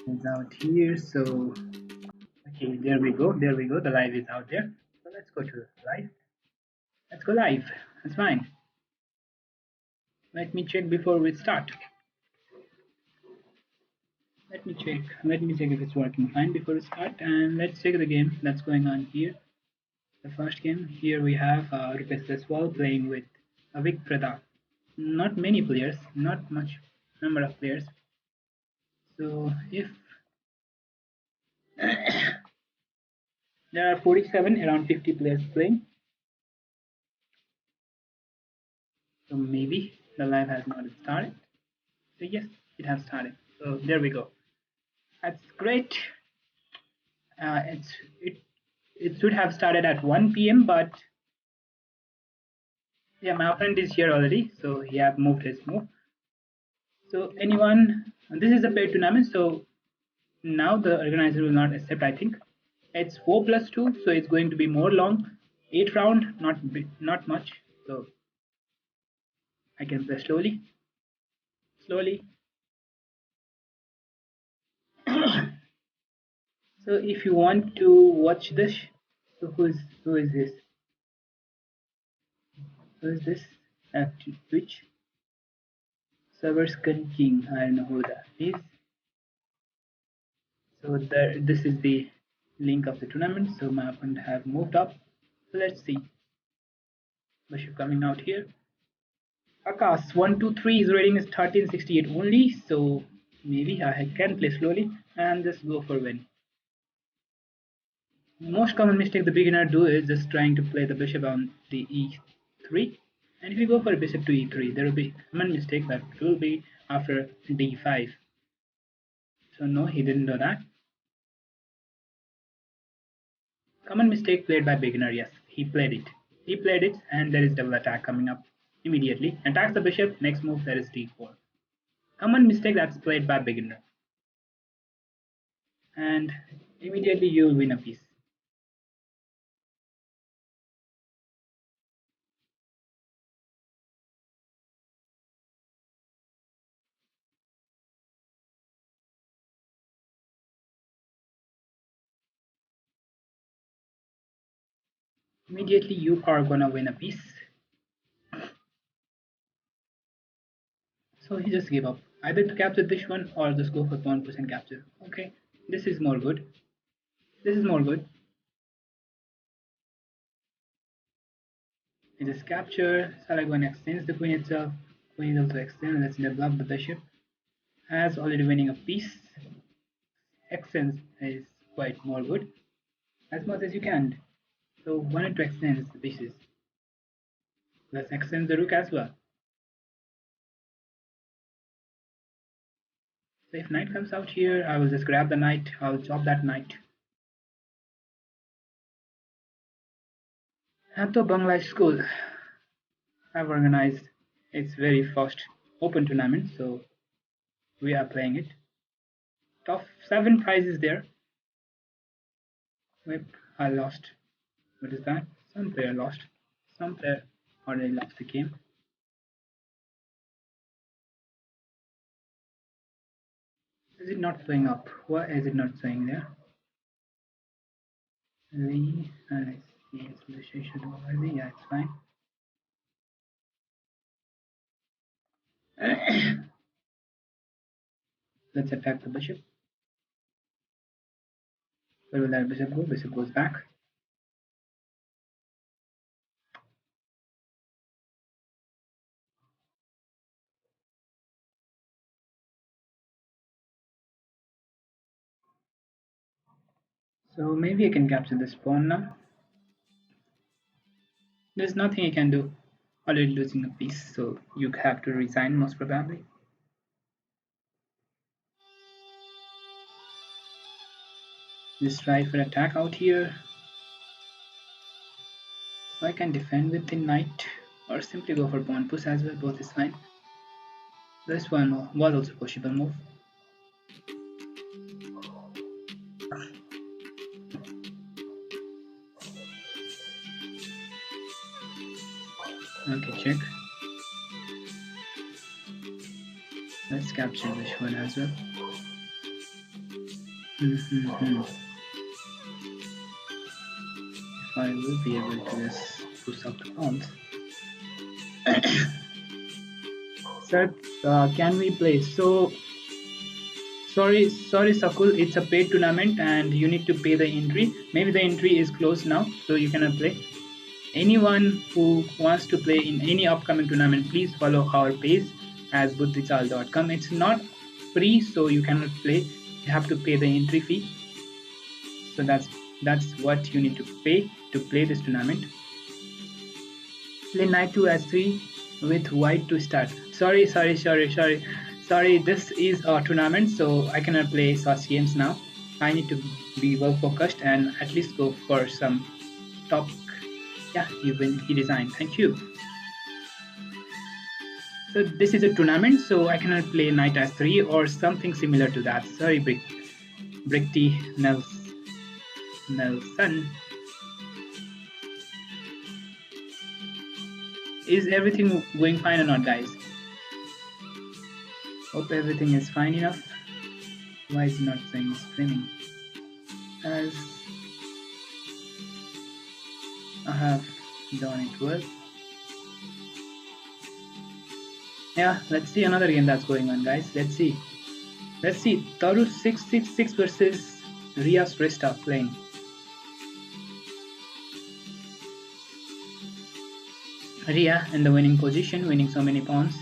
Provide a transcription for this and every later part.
It's out here. So okay, there we go. There we go. The live is out there. So let's go to live. Let's go live. That's fine. Let me check before we start. Let me check. Let me check if it's working fine before we start. And let's check the game that's going on here. The first game here we have RBS as well playing with Avik Pradhan. Not many players, not much number of players. So if there are 47, around 50 players playing, so maybe the live has not started. So yes, it has started. So there we go. That's great. It's it should have started at 1 p.m. But yeah, my friend is here already, so he have moved his move. So anyone, this is a paid tournament, so now the organizer will not accept. I think it's 4+2, so it's going to be more long. 8 round, not much. So I can play slowly, slowly. So if you want to watch this, so who is this? Who is this? Twitch servers King. I don't know who that is. So there, this is the link of the tournament. So my opponent have moved up. So let's see. Bishop coming out here. Akash 123, his rating is 1368 only. So maybe I can play slowly and just go for win. Most common mistake the beginner do is just trying to play the bishop on the e3. And if you go for bishop to e3, there will be common mistake that will be after d5. So no, he didn't do that. Common mistake played by beginner, yes, he played it. He played it, and there is double attack coming up immediately. Attacks the bishop, next move there is d4. Common mistake that's played by beginner. And immediately you'll win a piece. Immediately you are gonna win a piece. So he just gave up. Either to capture this one or just go for pawn push and capture. Okay, this is more good. This is more good. He just capture. Salagon extends the queen itself. Queen is also extended. Let's develop the bishop. As already winning a piece. Extends is quite more good. As much as you can. So wanted to extend the pieces. Let's extend the rook as well. So if knight comes out here, I will just grab the knight. I'll chop that knight. RatoBangala School have organized its very first open tournament, so we are playing it. Top 7 prizes there. Whip, I lost. What is that? Some player lost. Some player already lost the game. Is it not showing up? Why is it not showing there? Let's see, it's registration already. Yeah, it's fine. Let's attack the bishop. Where will that bishop go? Bishop goes back. So maybe I can capture this pawn now. There's nothing you can do. Already losing a piece, so you have to resign most probably. Just try for attack out here. So I can defend with the knight or simply go for pawn push as well, both is fine. This one was also possible move. Okay, check. Let's capture this one as well. If I will be able to just push up the pawns. Sir, can we play? So sorry, Sakul, it's a paid tournament and you need to pay the entry. Maybe the entry is closed now, so you cannot play. Anyone who wants to play in any upcoming tournament, please follow our page as buddhichal.com. It's not free, so you cannot play. You have to pay the entry fee. So that's what you need to pay to play this tournament. Play knight to s3 with white to start. Sorry. This is a tournament, so I cannot play such games now. I need to be well focused and at least go for some top. Yeah, he designed. Thank you. So this is a tournament, so I cannot play knight s3 or something similar to that. Sorry, Brickty Nelson. Is everything going fine or not, guys? Hope everything is fine enough. Why is it not saying streaming? As I have done it well. Yeah, let's see another game that's going on, guys. Let's see. Taru 666 versus Ria Shrestha playing. Ria in the winning position, winning so many pawns.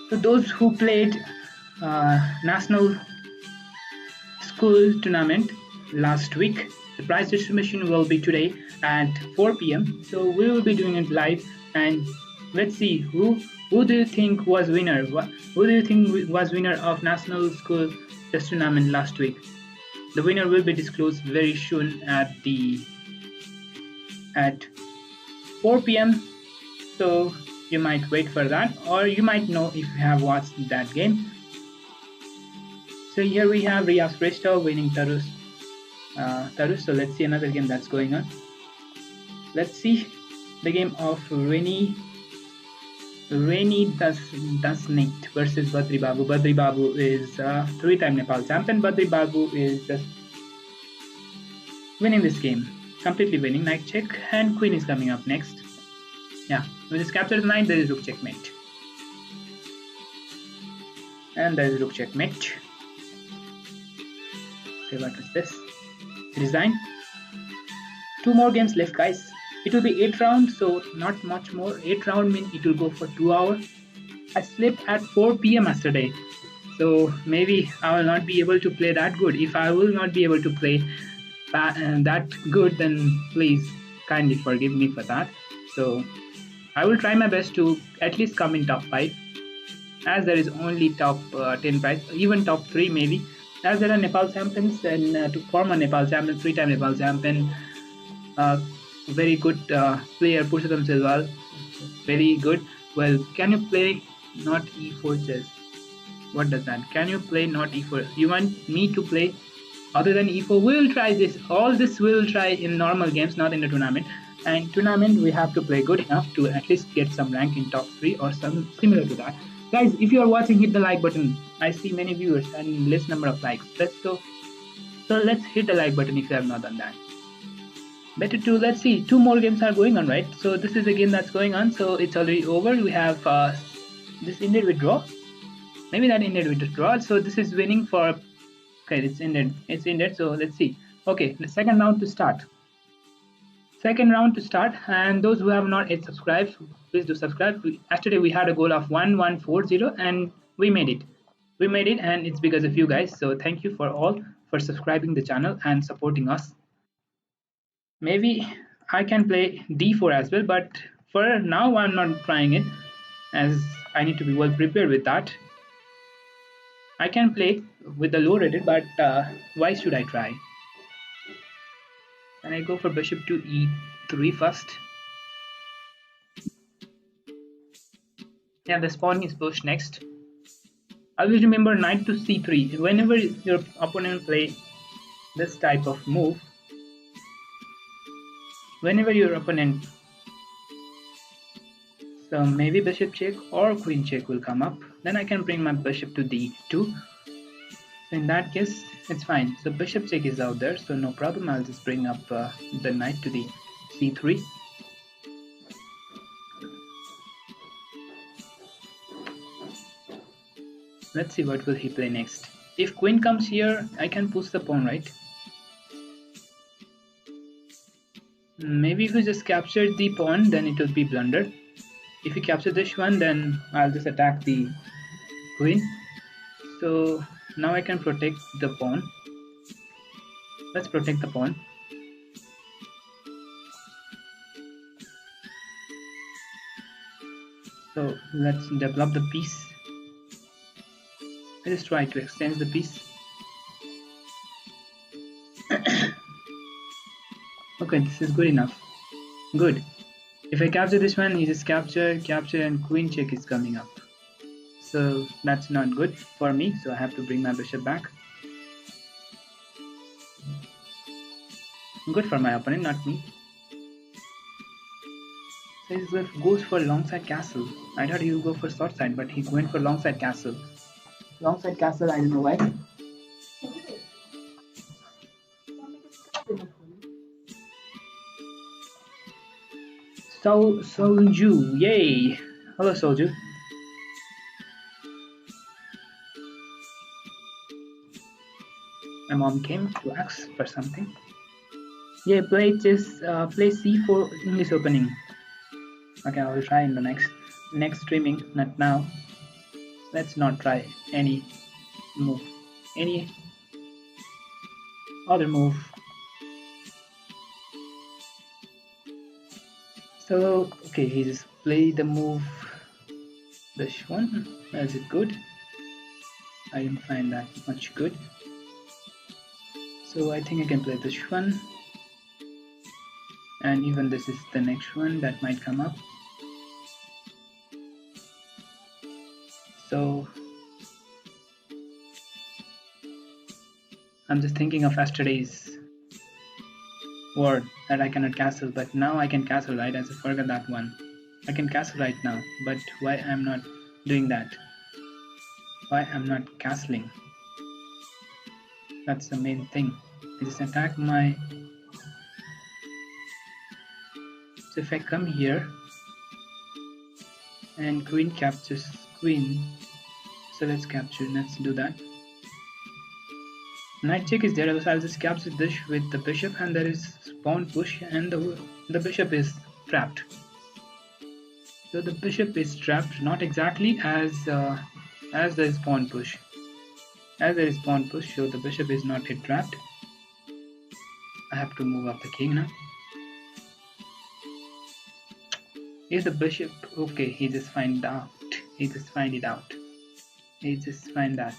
So those who played National School Tournament last week, the prize distribution will be today at 4 p.m. So we will be doing it live, and let's see who do you think was winner? Who do you think was winner of National School Chess Tournament last week? The winner will be disclosed very soon at 4 p.m. So you might wait for that, or you might know if you have watched that game. So here we have Ria Shrestha winning Taru. So let's see another game that's going on. Let's see the game of Reni Dasnit versus Badri Babu. Badri Babu is a 3-time Nepal champion. Badri Babu is just winning this game, completely winning. Knight check, and queen is coming up next. Yeah, when it's captured the knight, there is rook checkmate. And there is rook checkmate. Okay, what is this? Resign. 2 more games left, guys. It will be 8 rounds, so not much more. 8 rounds means it will go for 2 hours. I slept at 4 p.m. yesterday, so maybe I will not be able to play that good. If I will not be able to play that good, then please kindly forgive me for that. So I will try my best to at least come in top 5, as there is only top 10 prize, even top 3 maybe, as there are Nepal champions, and to form a Nepal champion, 3-time Nepal champion, very good player, Purushottam Silwal, very good. Well, can you play not e4 chess? What does that? Can you play not e4? You want me to play other than e4? We will try this. All this we will try in normal games, not in the tournament. And tournament, we have to play good enough to at least get some rank in top 3 or some similar to that. Guys, if you are watching, hit the like button. I see many viewers and less number of likes. Let's go. So let's hit the like button if you have not done that. Better to, let's see, 2 more games are going on, right? So this is a game that's going on, so it's already over. We have this ended with draw. Maybe that ended with a draw. So this is winning for, okay, it's ended. So let's see. Okay, the second round to start. And those who have not yet subscribed, please do subscribe. Yesterday we had a goal of 1140 and we made it. And it's because of you guys. So thank you for all for subscribing the channel and supporting us. Maybe I can play d4 as well, but for now I'm not trying it, as I need to be well prepared with that. I can play with the low rated, but why should I try? And I go for bishop to e3 first. Yeah, the pawn is pushed next. Always remember knight to c3. Whenever your opponent play this type of move, whenever your opponent, so maybe bishop check or queen check will come up, then I can bring my bishop to d2. So in that case, it's fine. So bishop check is out there, so no problem. I'll just bring up the knight to the c3. Let's see what will he play next. If queen comes here, I can push the pawn, right? Maybe if we just capture the pawn, then it will be blunder. If we capture this one, then I'll just attack the queen. So now I can protect the pawn. Let's protect the pawn. So let's develop the piece. I just try to extend the piece. Okay, this is good enough. Good. If I capture this one, he just capture, and queen check is coming up. So that's not good for me, so I have to bring my bishop back. Good for my opponent, not me. So he goes for long side castle. I thought he would go for short side, but he went for long side castle. Long side castle, I don't know why. Soju, yay! Hello, Soju. My mom came to ask for something. Yeah, play C4 English opening. Okay, I will try in the next streaming, not now. Let's not try any move, any other move. So okay, he just played the move. This one, is it good? I didn't find that much good. So I think I can play this one, and even this is the next one that might come up. So I'm just thinking of yesterday's word that I cannot castle, but now I can castle, right? I forgot that one. I can castle right now, but why I'm not doing that? Why I'm not castling? That's the main thing. I just attack my... So if I come here and queen captures queen, so let's capture, let's do that. Knight check is there, so I'll just capture this with the bishop, and there is pawn push, and the bishop is trapped. So the bishop is trapped, not exactly as there is pawn push. As there is pawn push, so the bishop is not yet trapped. I have to move up the king now. Is the bishop okay? He just find out. He just find it out. He just find that.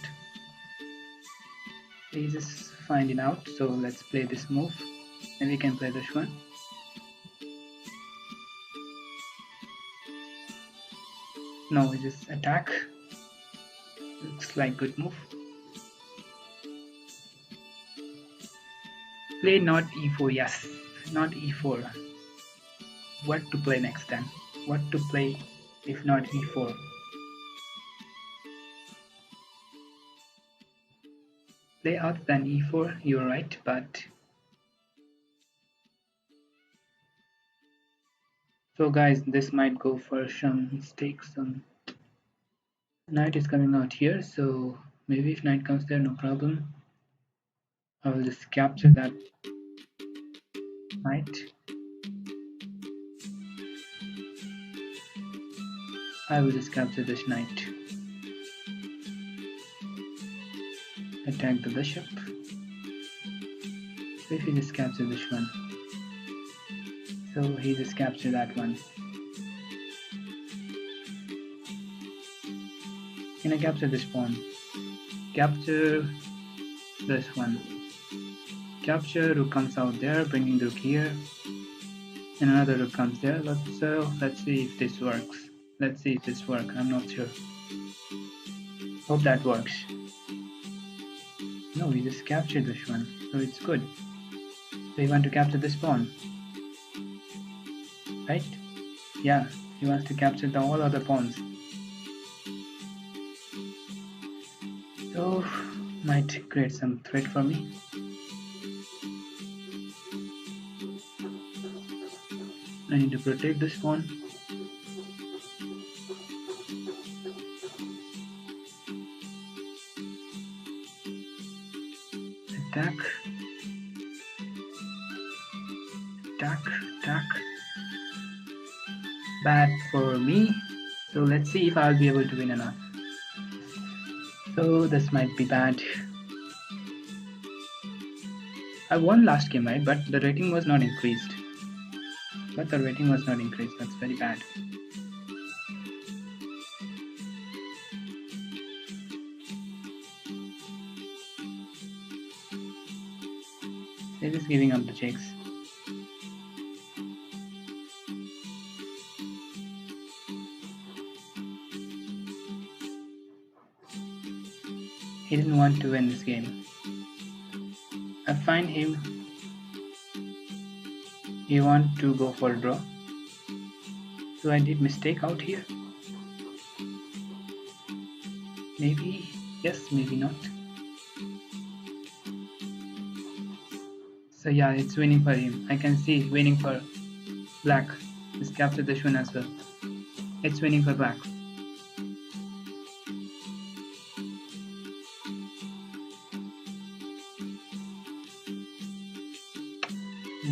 He just find it out. So let's play this move, and we can play this one. No, we just attack. Looks like good move. Play not e4. Yes, not e4. What to play next then? What to play if not e4? Play out than e4, you're right, but... So guys, this might go for some mistakes. Some knight is coming out here, so maybe if knight comes there, no problem. I will just capture that knight. I will just capture this knight. Attack the bishop. So if he just capture this one, so he just captured that one. Can I capture this pawn? Capture this one. Capture, rook comes out there, bringing the rook here, and another rook comes there. Let's see if this works. Let's see if this works. I'm not sure. Hope that works. No, we just captured this one, so it's good. So you want to capture this pawn, right? Yeah, he wants to capture the all other pawns. So might create some threat for me. I need to protect this pawn. Attack. Attack, attack. Bad for me. So let's see if I'll be able to win or not. So this might be bad. I won last game, right? But the rating was not increased. That's very bad. They're just giving up the checks. He didn't want to win this game. I find he want to go for a draw. So I did mistake out here. Maybe yes, maybe not. So yeah, it's winning for him. I can see winning for black. Let's capture this one as well. It's winning for black.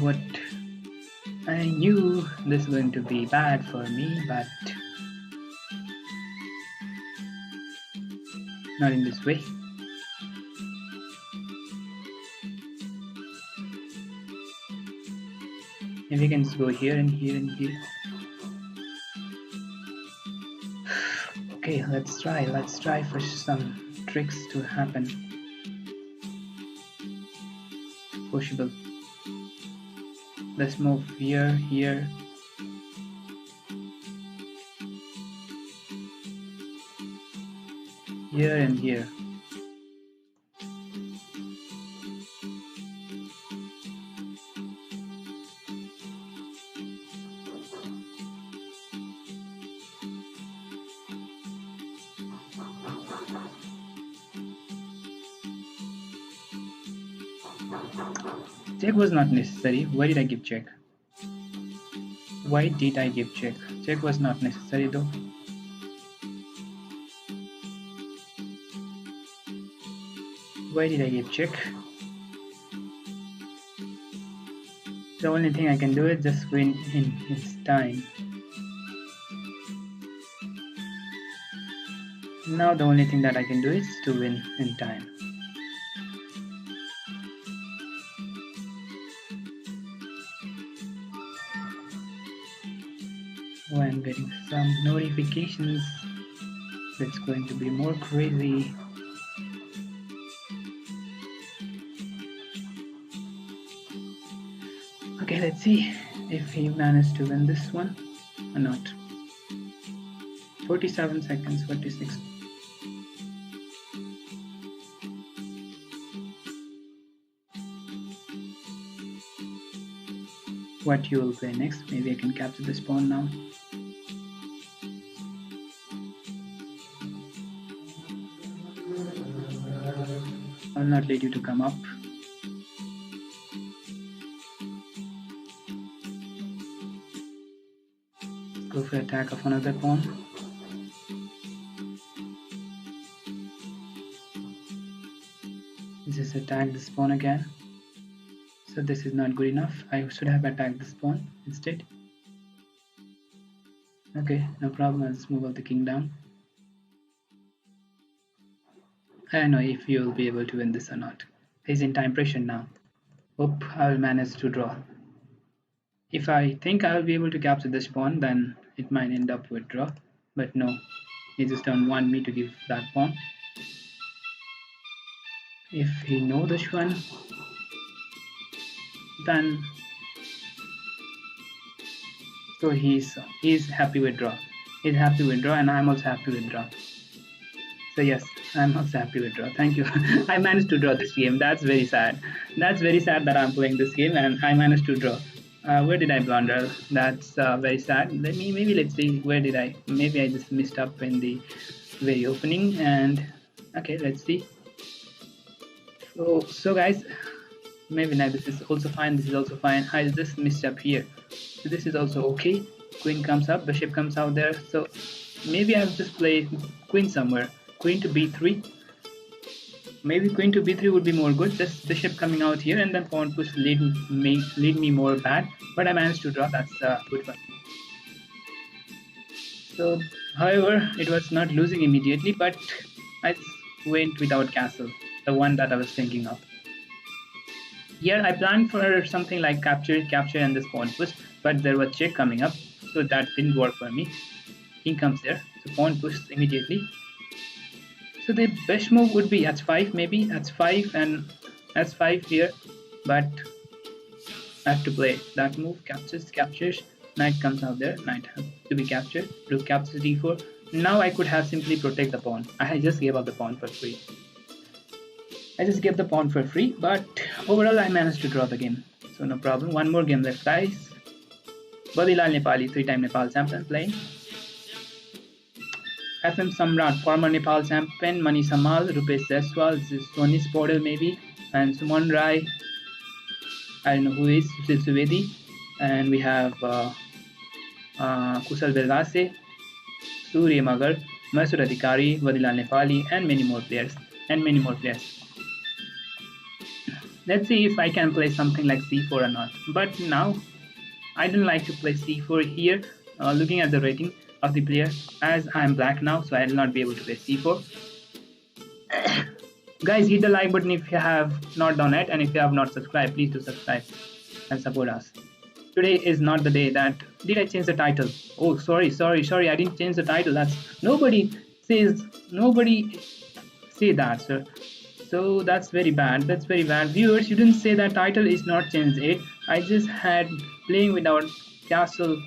But I knew this was going to be bad for me, but not in this way. Maybe we can just go here and here and here. Okay, let's try for some tricks to happen. Possible. Let's move here, here. Here and here. Check was not necessary. Why did I give check? Why did I give check? Check was not necessary though. Why did I give check? The only thing I can do is just win in his time. Now the only thing that I can do is to win in time. Oh, I'm getting some notifications. It's going to be more crazy. Okay, let's see if he managed to win this one or not. 47 seconds, 46. What you will play next? Maybe I can capture this pawn now. I'll not let you to come up. Go for attack of another pawn. Just attack this pawn again. So this is not good enough. I should have attacked this pawn instead. Okay, no problem. I'll just move all the king down. I don't know if you'll be able to win this or not. He's in time pressure now. Hope I'll manage to draw. If I think I'll be able to capture this pawn, then it might end up with draw. But no, he just don't want me to give that pawn. If he knows this one, then so he's happy with draw. He's happy with draw, and I'm also happy with draw. So yes, I'm also happy with draw. Thank you. I managed to draw this game. That's very sad. That's very sad that I'm playing this game and I managed to draw. Where did I blunder? That's very sad. Maybe let's see. Where did I? Maybe I just missed up in the very opening. And okay, let's see. So guys, maybe now this is also fine. This is also fine. I just missed up here. So this is also okay. Queen comes up. Bishop comes out there. So maybe I'll just play queen somewhere. Queen to b3. Maybe queen to b3 would be more good. Just bishop coming out here and then pawn push lead me more bad. But I managed to draw. That's a good one. So, however, it was not losing immediately, but I went without castle, the one that I was thinking of. Here I planned for something like capture, and this pawn push, but there was check coming up, so that didn't work for me. King comes there, so pawn push immediately. So the best move would be h5, maybe h5 and s5 here, but I have to play that move. Captures. Knight comes out there. Knight has to be captured. Rook captures d4. Now I could have simply protect the pawn. I just gave up the pawn for free. I just gave the pawn for free, but overall I managed to draw the game. So no problem. One more game left, guys. Badilal Nepali, 3-time Nepal champion playing. FM Samrat, former Nepal champion, Mani Samal, Rupesh Jaiswal, Sonis Podel maybe, and Suman Rai. I don't know who is Sushil Suvedi, and we have Kusal Belgase, Surya Magar, Masur Adhikari, Vadilal Nepali, and many more players. Let's see if I can play something like c4 or not. But now, I don't like to play c4 here. Looking at the rating of the player, as I'm black now, so I will not be able to play c4. Guys, hit the like button if you have not done it, and if you have not subscribed, please do subscribe and support us. Today is not the day that... Did I change the title? Oh, sorry, I didn't change the title. That's... Nobody say that, sir. So that's very bad. Viewers, you didn't say that title is not changed it. I just had playing without castle.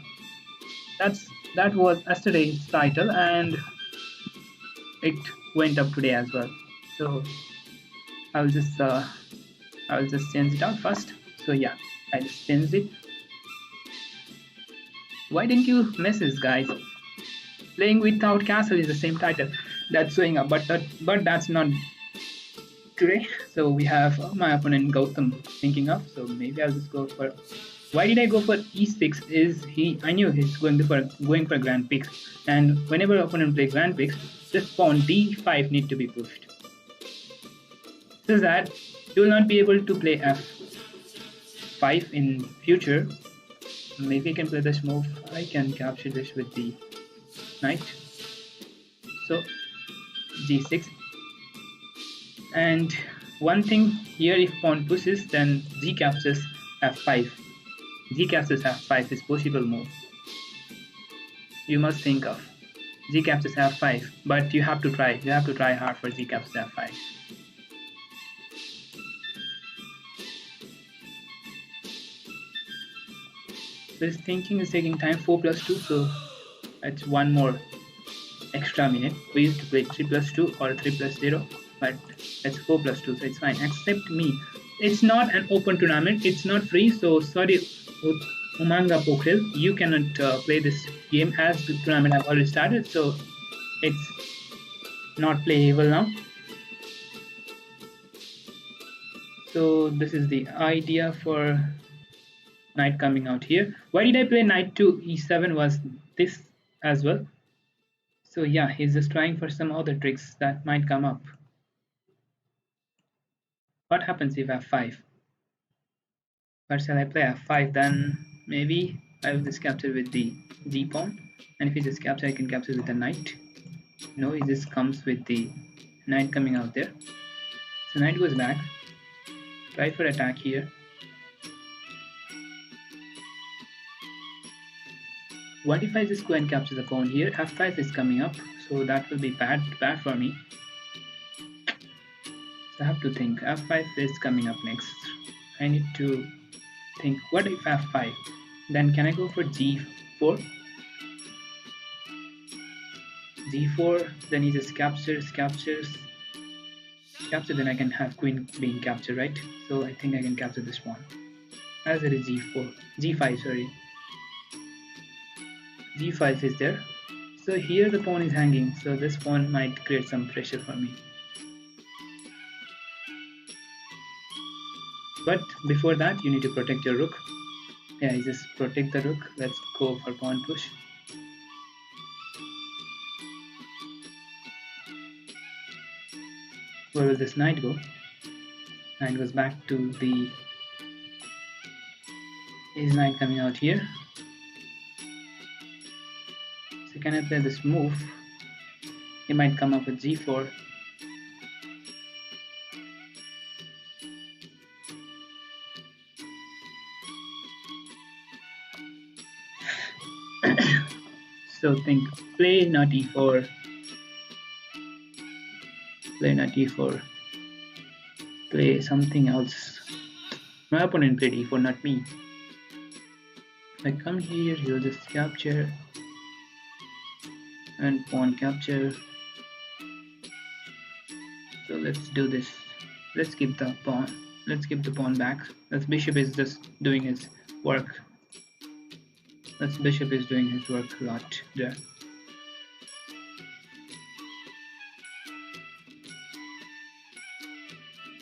That was yesterday's title, and it went up today as well. So I'll just change it out first. So yeah, I just changed it. Why didn't you message, guys? Playing without castle is the same title that's showing up, but that's not today. So we have my opponent Gautam thinking of. So maybe I'll just go for... Why did I go for e6? I knew he's going for grand picks, and whenever opponent plays grand picks, this pawn d5 need to be pushed. So that you will not be able to play f5 in future. Maybe I can play this move. I can capture this with the knight. So g6. And one thing here, if pawn pushes, then g captures f5. G captures f5 is possible move. You must think of g captures f5, but you have to try. You have to try hard for g captures f5. This thinking is taking time. 4+2, so it's one more extra minute. We used to play 3+2 or 3+0, but it's 4+2, so it's fine. Accept me. It's not an open tournament. It's not free, so sorry, Umanga Pokril, you cannot play this game as the tournament have already started, so it's not playable now. So this is the idea for knight coming out here. Why did I play knight to e7 was this as well. So yeah, he's just trying for some other tricks that might come up. What happens if f5? But shall I play f5? Then maybe I will just capture with the g pawn, and if he just capture, I can capture with the knight. No, he just comes with the knight coming out there. So knight goes back. Try for attack here. What if I just go and capture the pawn here? f5 is coming up, so that will be bad for me. So I have to think. f5 is coming up next. I need to think. What if f5? Then can I go for g4? g4, then he just captures, then I can have queen being captured, right? So I think I can capture this pawn. As it is g4, g5, sorry. g5 is there. So here the pawn is hanging, so this pawn might create some pressure for me. But before that, you need to protect your rook. Yeah, you just protect the rook. Let's go for pawn push. Where will this knight go? Knight goes back to the... Is knight coming out here? So can I play this move? He might come up with g4. So think, play not e4. Play not e4. Play something else. My opponent played e4, not me. If I come here, he'll just capture and pawn capture. So let's do this. Let's keep the pawn. Let's keep the pawn back. That bishop is just doing his work. That bishop is doing his work a lot there.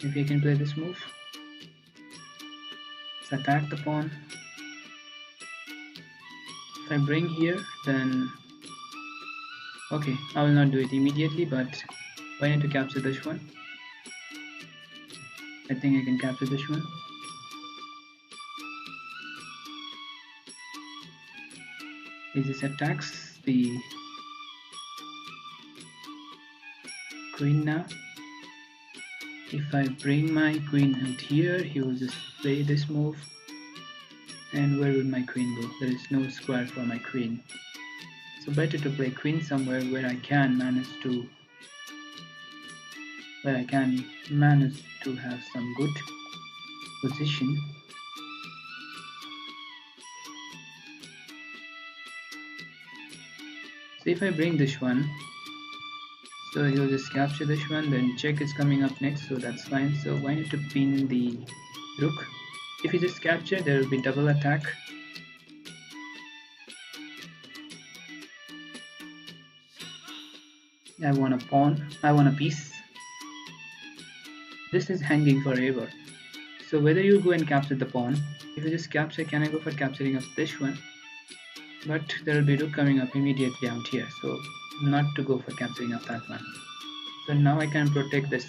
If you can play this move, let's attack the pawn. If I bring here, then okay, I will not do it immediately, but I need to capture this one. I think I can capture this one. This attacks the queen now. If I bring my queen out here, he will just play this move. And where will my queen go? There is no square for my queen. So better to play queen somewhere where I can manage to have some good position. So if I bring this one, so he'll just capture this one, then check is coming up next, so that's fine. So I need to pin the rook. If you just capture, there will be double attack. I want a pawn, I want a piece. This is hanging forever. So whether you go and capture the pawn, if you just capture, can I go for capturing of this one? But there will be rook coming up immediately out here, so not to go for capturing of that one. So now I can protect this.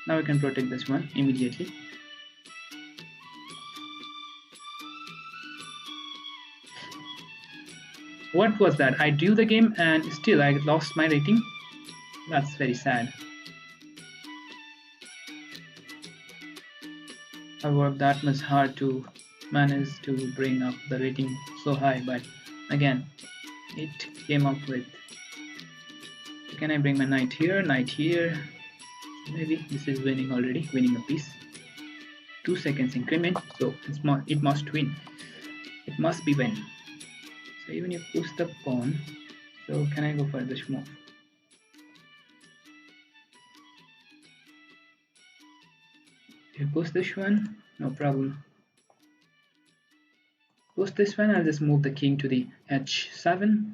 Now I can protect this one immediately. What was that? I drew the game and still I lost my rating. That's very sad. I worked that much hard to manage to bring up the rating so high, but again it came up with, can I bring my knight here, maybe this is winning already, winning a piece. 2 seconds increment, so it must win, it must be win. So even if you push the pawn, so can I go for this move? If you push this one, no problem. Push this one, I'll just move the king to the h7.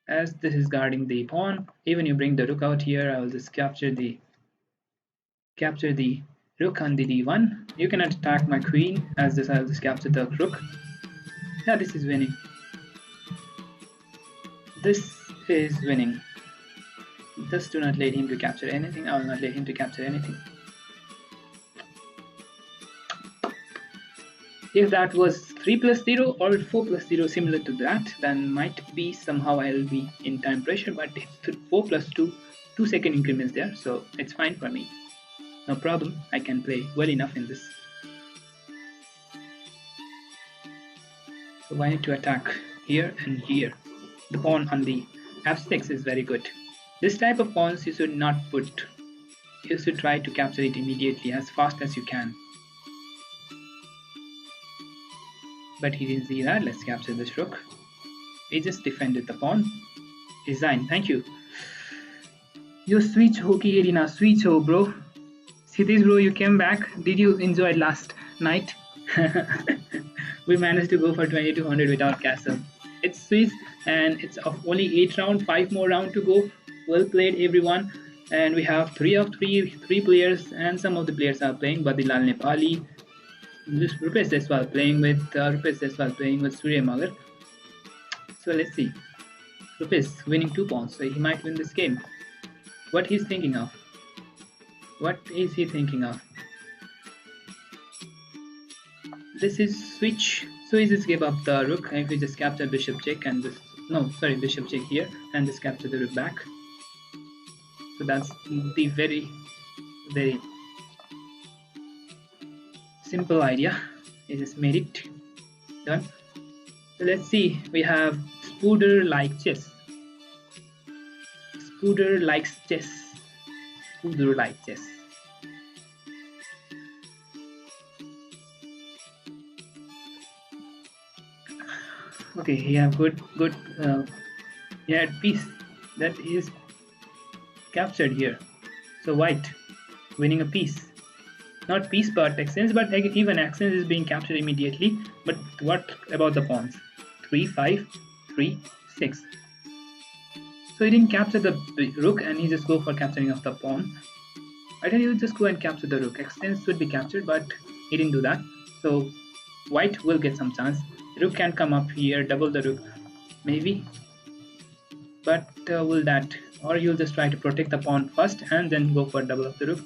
As this is guarding the pawn, even you bring the rook out here, I will just capture the rook on the d1. You cannot attack my queen, as this I will just capture the rook. Yeah, this is winning. This is winning. Just do not let him to capture anything. I will not let him to capture anything. If that was 3+0 or 4+0 similar to that, then might be somehow I'll be in time pressure, but it's 4+2, 2 second increments there, so it's fine for me. No problem, I can play well enough in this. So I need to attack here and here. The pawn on the f6 is very good. This type of pawns you should not put. You should try to capture it immediately as fast as you can. But he didn't see that. Let's capture this rook. He just defended the pawn. design. Thank you. You switch hockey arena, switch ho, bro. Sitish, bro, you came back. Did you enjoy last night? We managed to go for 2200 without castle. It's Swiss and it's of only 8 round, 5 more round to go. Well played, everyone. And we have three players, and some of the players are playing. Badilal Nepali, Rupesh Deswal playing with Surya Magar. So let's see. Rupesh winning 2 pawns, so he might win this game. What he's thinking of? What is he thinking of? This is switch. So he just gave up the rook, and if we just capture bishop check and this, no, sorry, bishop check here, and just capture the rook back. So that's the very simple idea. He just made it done. So let's see. We have Spooder like chess. Spooder likes chess. Spooder like chess. Okay, he have good. He had piece that is captured here. So white winning a piece. Not piece but exchange, but even exchange is being captured immediately. But what about the pawns? 3, 5, 3, 6. So he didn't capture the rook and he just go for capturing of the pawn. I thought he would just go and capture the rook. Exchange should be captured, but he didn't do that. So white will get some chance. Rook can come up here, double the rook, maybe. But will that, or you'll just try to protect the pawn first and then go for double of the rook.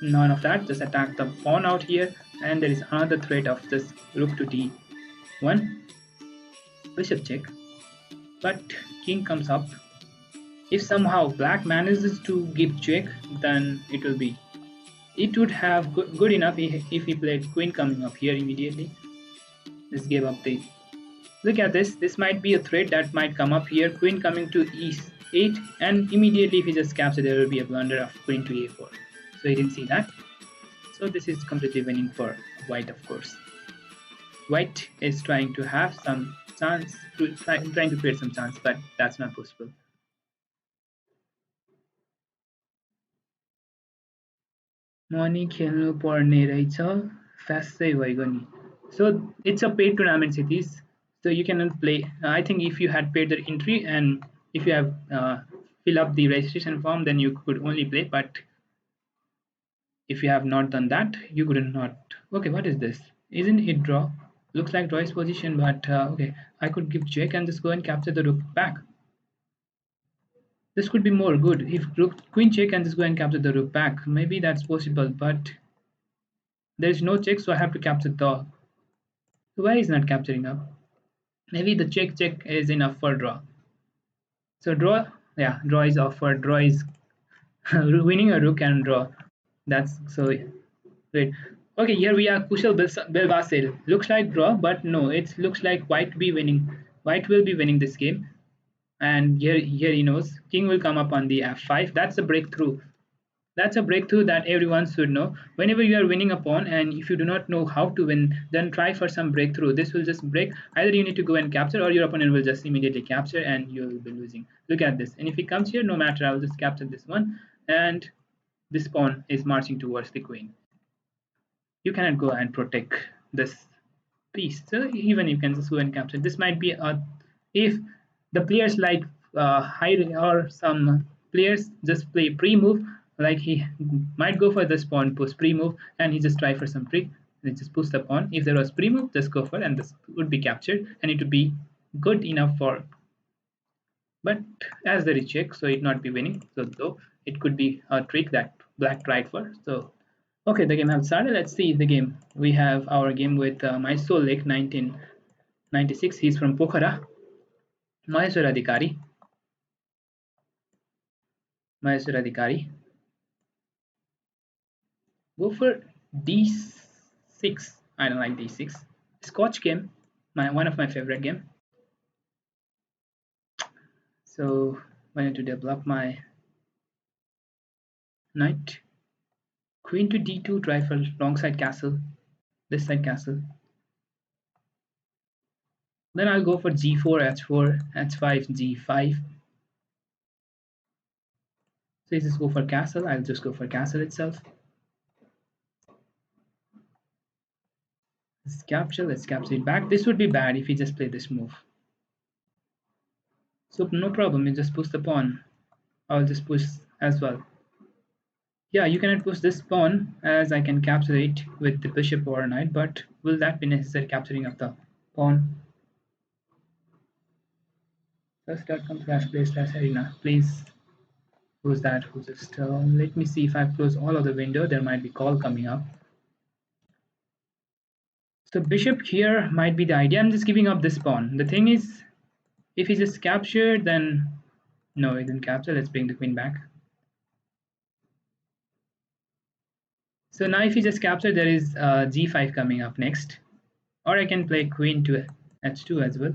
None of that, just attack the pawn out here, and there is another threat of this rook to d1. Bishop check, but king comes up. If somehow black manages to give check, then it would have good enough if he played queen coming up here immediately. Just gave up the, look at this might be a threat that might come up here, queen coming to e8, and immediately if he just captures, there will be a blunder of queen to a4. So he didn't see that. So this is completely winning for white, of course. White is trying to have some chance, trying to create some chance, but that's not possible. Money खेल्नु पर्ने रहेछ, fast चाहिँ भइगयो नि. So it's a paid tournament, cities. So you cannot play. I think if you had paid the entry and if you have fill up the registration form, then you could only play. But if you have not done that, you could not. Okay, what is this? Isn't it draw? Looks like draw is position, but okay, I could give check and just go and capture the rook back. This could be more good if rook queen check and just go and capture the rook back. Maybe that's possible, but there is no check, so I have to capture the. So why is not capturing up? Maybe the check is enough for draw. So draw, yeah, draw is offered. Draw is winning a rook and draw. That's so. Wait. Okay, here we are. Kushal Belvasil. Looks like draw, but no, it looks like white be winning. White will be winning this game. And here he knows king will come up on the f5. That's a breakthrough. That's a breakthrough that everyone should know. Whenever you are winning a pawn and if you do not know how to win, then try for some breakthrough. This will just break. Either you need to go and capture or your opponent will just immediately capture and you will be losing. Look at this. And if he comes here, no matter, I will just capture this one. And this pawn is marching towards the queen. You cannot go and protect this piece. So even you can just go and capture. This might be a, if the players like high or some players just play pre-move, like he might go for this pawn push pre-move and he just try for some trick and just push the pawn. If there was pre-move, just go for it and this would be captured and it would be good enough for, but as there is check, so it not be winning. So though it could be a trick that black tried for. So okay, the game has started. Let's see the game. We have our game with Mysore Lake 1996. He's from Pokhara. Maheshwar Adhikari. Go for d6. I don't like d6. Scotch game, one of my favorite game. So I need to develop my knight. Queen to d2, try for long side castle. This side castle. Then I'll go for g4, h4, h5, g5. So he just go for castle. I'll just go for castle itself. Let's capture it back. This would be bad if he just played this move. So no problem, you just push the pawn. I'll just push as well. Yeah, you cannot push this pawn as I can capture it with the bishop or knight, but will that be necessary capturing of the pawn? First.com /play/arena. Please, who's that? Who's just let me see if I close all of the window, there might be call coming up. So bishop here might be the idea. I'm just giving up this pawn. The thing is, if he just captured, then no, he didn't capture. Let's bring the queen back. So now if he just captured, there is g5 coming up next. Or I can play queen to h2 as well.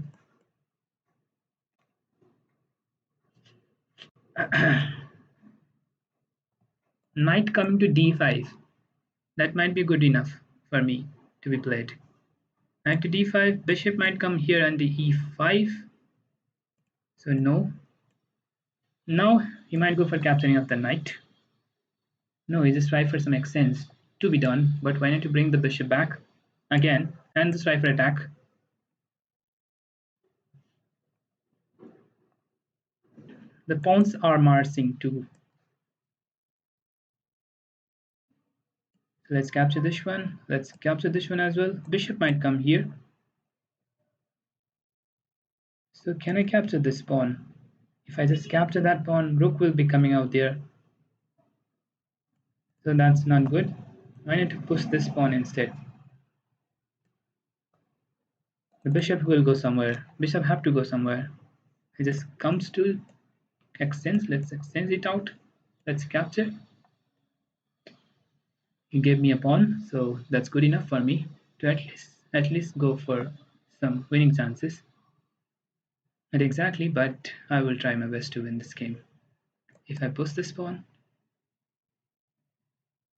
Knight coming to d5. That might be good enough for me to be played. Knight to d5, bishop might come here and the e5. So no. Now he might go for capturing of the knight. No, he just tried for some exchange to be done, but why not to bring the bishop back again and just try for attack. The pawns are marching too. So let's capture this one. Let's capture this one as well. Bishop might come here. So can I capture this pawn? If I just capture that pawn, rook will be coming out there. So that's not good. I need to push this pawn instead. The bishop will go somewhere. Bishop have to go somewhere. It just comes to exchange. Let's exchange it out. Let's capture. He gave me a pawn, so that's good enough for me to at least go for some winning chances. Not exactly, but I will try my best to win this game. If I push this pawn,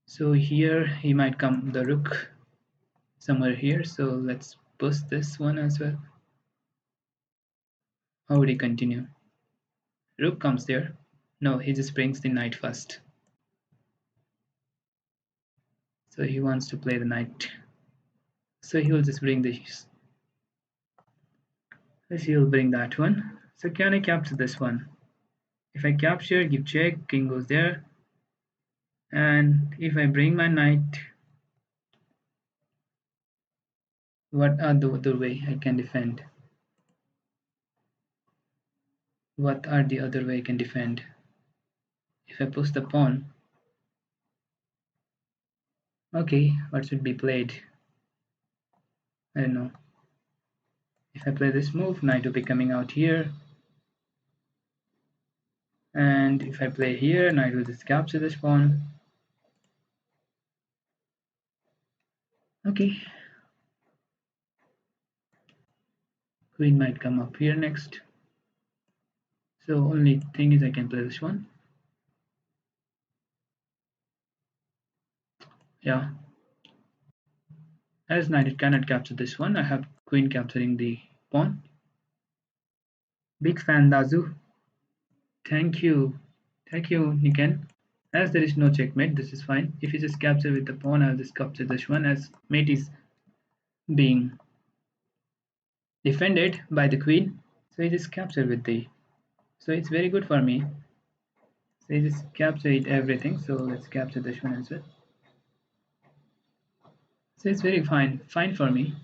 so here he might come the rook somewhere here, so let's push this one as well. How would he continue? Rook comes there. No, he just brings the knight first. So he wants to play the knight. So he will just bring this. Yes, he will bring that one. So can I capture this one? If I capture, give check, king goes there. And if I bring my knight, what are the other way I can defend? What are the other way I can defend? If I push the pawn, okay, what should be played? I don't know. If I play this move, knight will be coming out here. And if I play here, knight will just capture this pawn. Okay. Queen might come up here next. So only thing is I can play this one. Yeah. As knight it cannot capture this one. I have queen capturing the pawn. Big fan Dazu. Thank you. Thank you, Niken. As there is no checkmate, this is fine. If you just capture with the pawn, I'll just capture this one as mate is being defended by the queen. So you just capture with the. So it's very good for me. So you just capture it everything. So let's capture this one as well. So it's very fine for me.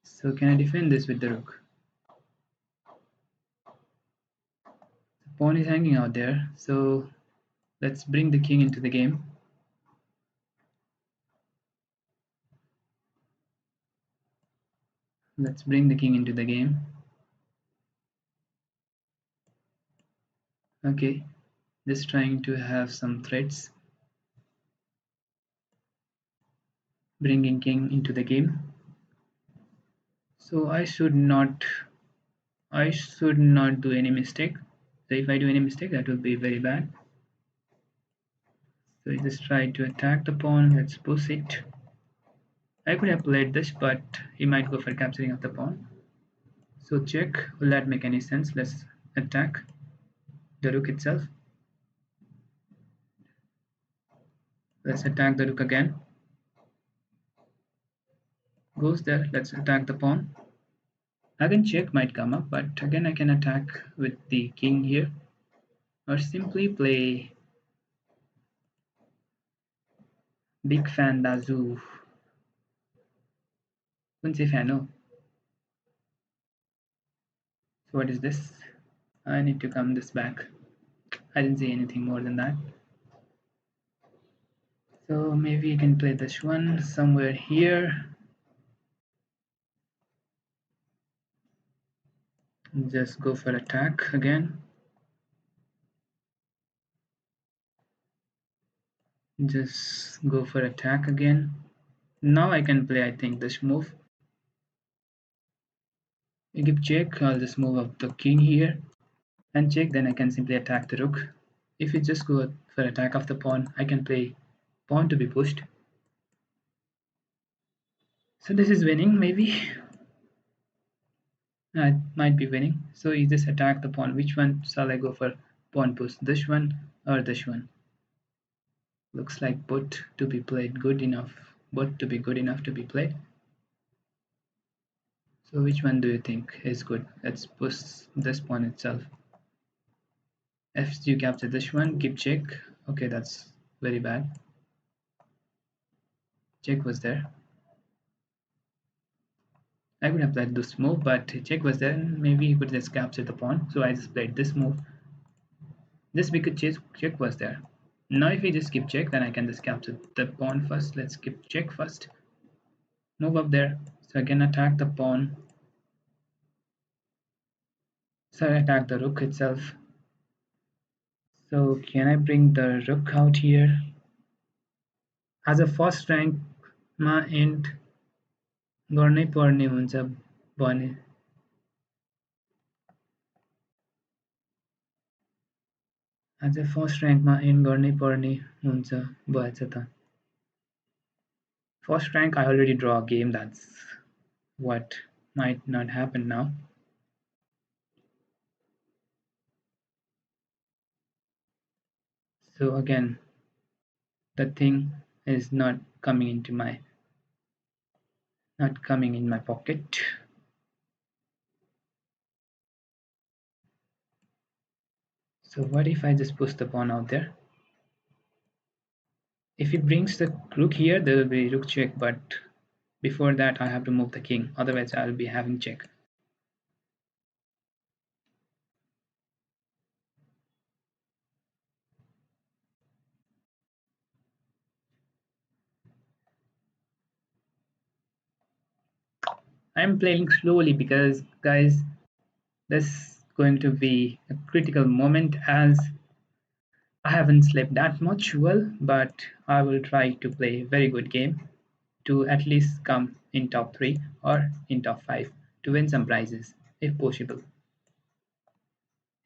So can I defend this with the rook? The pawn is hanging out there. So let's bring the king into the game. Let's bring the king into the game. Okay, just trying to have some threats. Bringing king into the game. So I should not do any mistake. So if I do any mistake, that will be very bad. So I just try to attack the pawn. Let's push it. I could have played this, but he might go for capturing of the pawn. So check. Will that make any sense? Let's attack. the rook itself. Let's attack the rook again. Goes there. Let's attack the pawn. Again, check might come up, but again I can attack with the king here, or simply play big fan Dazoo. Wouldn't say fan, no. So what is this? I need to come this back. I didn't say anything more than that. So maybe you can play this one somewhere here. Just go for attack again. Just go for attack again. Now I can play, I think, this move. You give check, I'll just move up the king here and check, then I can simply attack the rook. If you just go for attack of the pawn, I can play pawn to be pushed. So this is winning, maybe. It might be winning. So you just attack the pawn. Which one shall I go for pawn push? This one or this one? Looks like both to be played good enough. Both to be good enough to be played. So which one do you think is good? Let's push this pawn itself. If you capture this one, keep check. Okay, that's very bad. Check was there. I could have played this move, but check was there. Maybe he could just capture the pawn. So I just played this move. Just because check was there. Now if we just keep check, then I can just capture the pawn first. Let's keep check first. Move up there. So I can attack the pawn. So I attack the rook itself. So can I bring the rook out here? As a first rank मा end गर्नै पर्ने हुन्छ भने आज first र्याङ्कमा end गर्नै पर्ने हुन्छ भएछ त first rank I already draw a game. That's what might not happen now. So again, the thing is not coming in my pocket. So what if I just push the pawn out there? If he brings the rook here, there will be rook check, but before that I have to move the king, otherwise I will be having check. I'm playing slowly because, guys, this is going to be a critical moment as I haven't slept that much well, but I will try to play a very good game to at least come in top 3 or in top 5 to win some prizes if possible.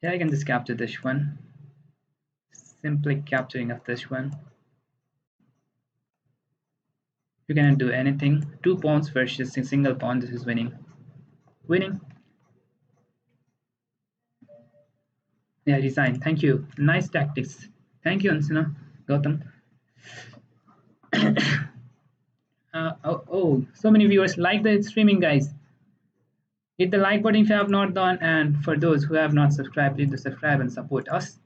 Yeah, I can just capture this one. Simply capturing of this one. You cannot do anything. 2 pawns versus a single pawn. This is winning. Winning. Yeah, resign. Thank you. Nice tactics. Thank you, Ansana. Gautam. So many viewers like the streaming, guys. Hit the like button if you have not done, and for those who have not subscribed, please do subscribe and support us.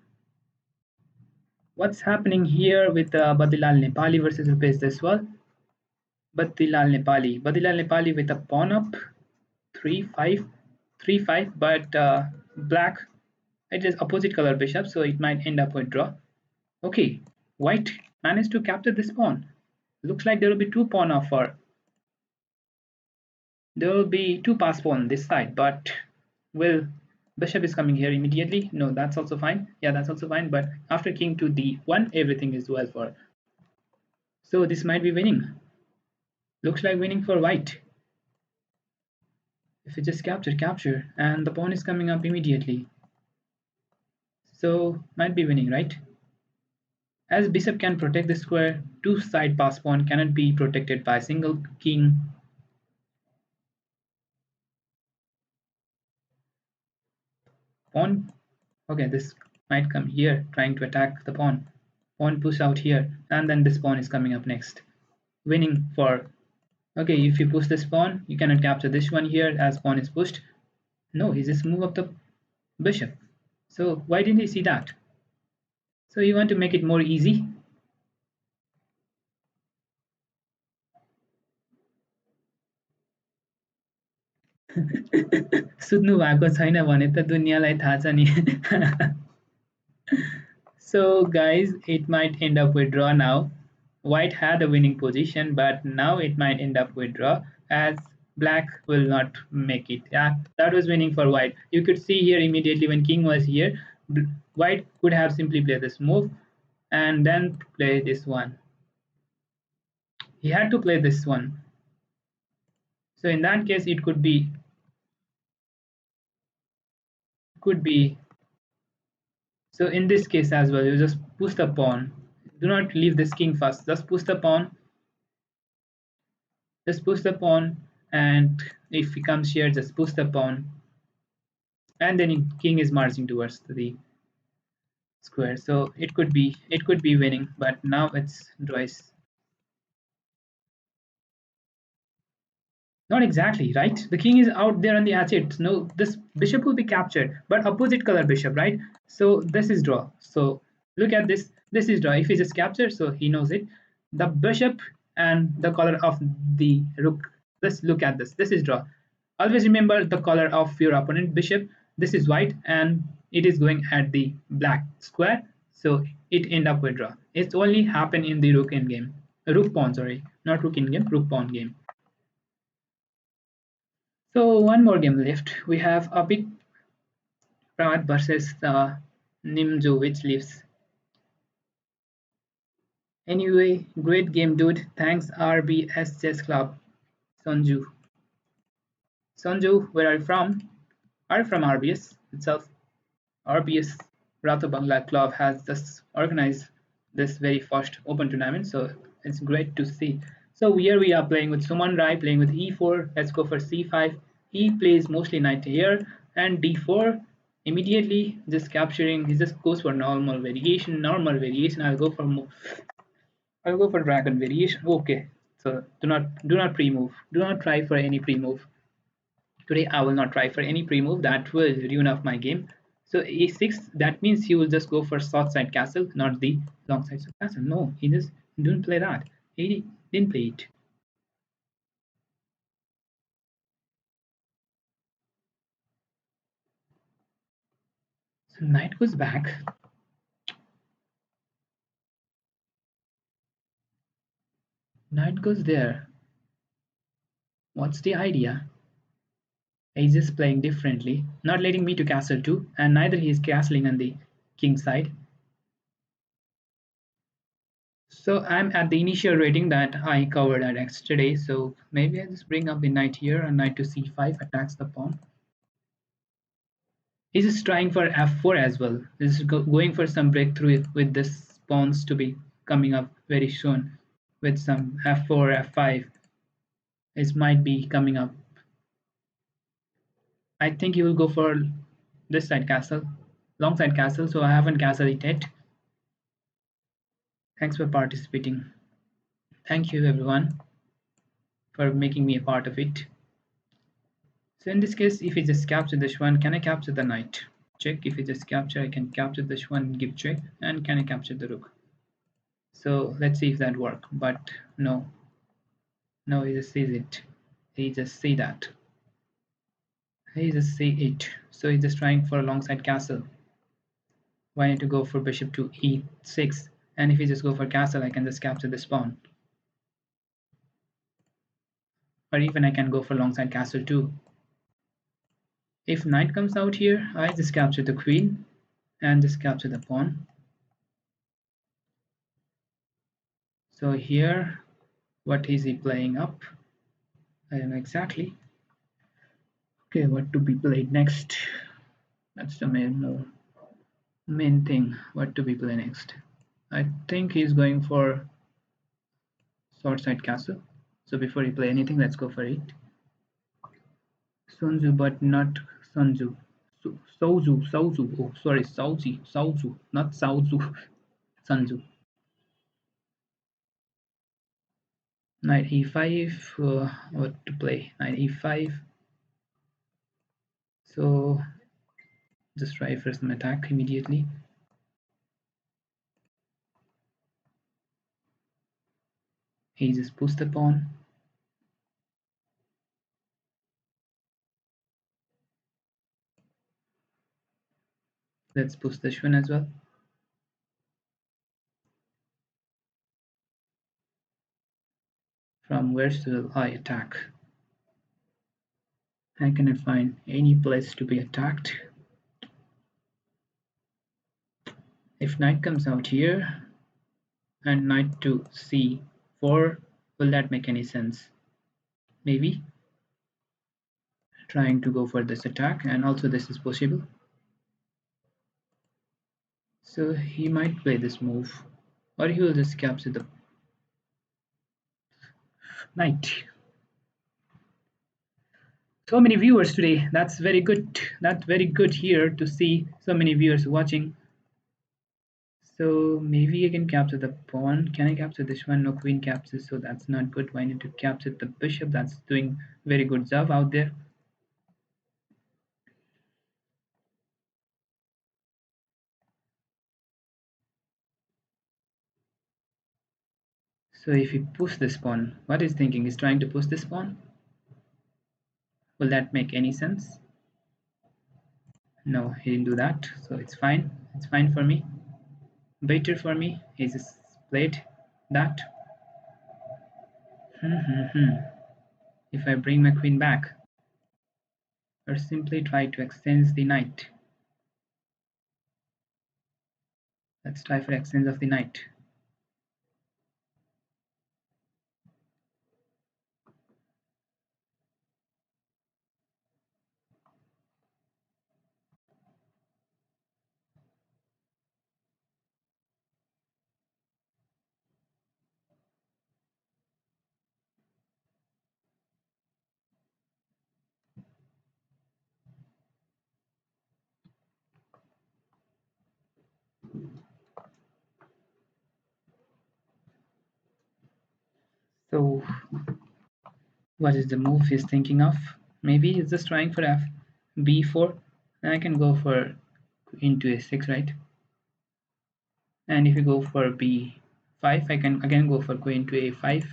What's happening here with Badilal Nepali versus RBS as well? Badilal Nepali with a pawn up, 3-5, 3-5, but black, it is opposite color bishop, so it might end up with draw. Okay, white managed to capture this pawn. Looks like there will be 2 pawn offer. There will be 2 pass pawn this side, but will bishop is coming here immediately? No, that's also fine. Yeah, that's also fine, but after king to d1, everything is well for. So this might be winning. Looks like winning for white. If you just capture, and the pawn is coming up immediately. So might be winning, right? As bishop can protect the square, 2 side pass pawn cannot be protected by a single king. Pawn. Okay, this Knight come here, trying to attack the pawn. Pawn push out here, and then this pawn is coming up next. Winning for... Okay, if you push this pawn, you cannot capture this one here as pawn is pushed. No, he just move up the bishop. So why didn't he see that? So you want to make it more easy. सुत्नु भएको छैन भने त दुनियाँलाई थाहा छ नि. So guys, it might end up with draw now. White had a winning position, but now it might end up with draw as black will not make it. Yeah, that was winning for white. You could see here immediately when king was here, white could have simply played this move and then play this one. He had to play this one. So in that case, it could be so in this case as well, you just push the pawn. Do not leave this king first. Just push the pawn. Just push the pawn, and if he comes here, just push the pawn, and then king is marching towards the square. So it could be winning, but now it's draw. Not exactly, right? The king is out there on the h8. No, this bishop will be captured, but opposite color bishop, right? So this is draw. So look at this. This is draw. If he just captures, so he knows it. The bishop and the color of the rook. Let's look at this. This is draw. Always remember the color of your opponent bishop. This is white and it is going at the black square. So it end up with draw. It's only happen in the rook in game. Rook pawn, sorry, not rook in game, rook pawn game. So one more game left. We have a big Prat versus Nimjo, which lives. Anyway, great game, dude. Thanks, RBS Chess Club. Sonju. Sonju, where are you from? Are you from RBS itself? RBS RatoBangala Club has just organized this very first open tournament, so it's great to see. So here we are playing with Suman Rai, playing with e4. Let's go for c5. He plays mostly knight here, and d4. Immediately just capturing. He just goes for normal variation. I'll go for dragon variation. Okay. So do not pre-move. Do not try for any pre-move. Today I will not try for any pre-move. That will ruin off my game. So a6, that means he will just go for short side castle, not the long side castle. No, he just didn't play that. He didn't play it. So knight goes back. Knight goes there. What's the idea? He's just playing differently, not letting me to castle too, and neither he is castling on the king side. So I'm at the initial rating that I covered at yesterday, so maybe I just bring up the knight here, and knight to c5 attacks the pawn. He's just trying for f4 as well. He's going for some breakthrough with this pawns to be coming up very soon with some f4, f5. This might be coming up. I think he will go for this side castle, long side castle, so I haven't castled it yet. Thanks for participating. Thank you everyone for making me a part of it. So in this case, if he just capture this one, can I capture the knight? Check. If he just capture, I can capture this one, give check, and can I capture the rook? So let's see if that work. But no, he just sees it. He just see that. He just see it. So he's just trying for a long side castle. Why need to go for bishop to e6? And if he just go for castle, I can just capture this pawn. Or even I can go for long side castle too. If knight comes out here, I just capture the queen and just capture the pawn. So here, what is he playing up? I don't know exactly. Okay, what to be played next? That's the main thing. What to be played next? I think he's going for short side castle. So before he play anything, let's go for it. Sunju, but not Sunju. Souzu. Oh, sorry, Souzu, not Souzu. Sun Tzu. Knight e5. What to play? Knight e5. So just try for some attack immediately. He just pushed the pawn. Let's push this one as well. From where shall I attack? I cannot find any place to be attacked. If knight comes out here and knight to c4, will that make any sense? Maybe. Trying to go for this attack, and also this is possible. So he might play this move, or he will just capture the knight. So many viewers today. That's very good. That's very good here to see so many viewers watching. So maybe I can capture the pawn. Can I capture this one? No, queen captures, so that's not good. I need to capture the bishop. That's doing very good job out there. So if he push this pawn, what is thinking? He's trying to push this pawn. Will that make any sense? No, he didn't do that. So it's fine. It's fine for me. Better for me. He just played that. If I bring my queen back, or simply try to exchange the knight. Let's try for exchange of the knight. So what is the move he's thinking of? Maybe he's just trying for f b4, and I can go for into a6, right? And if you go for b5, I can again go for queen to a5. It's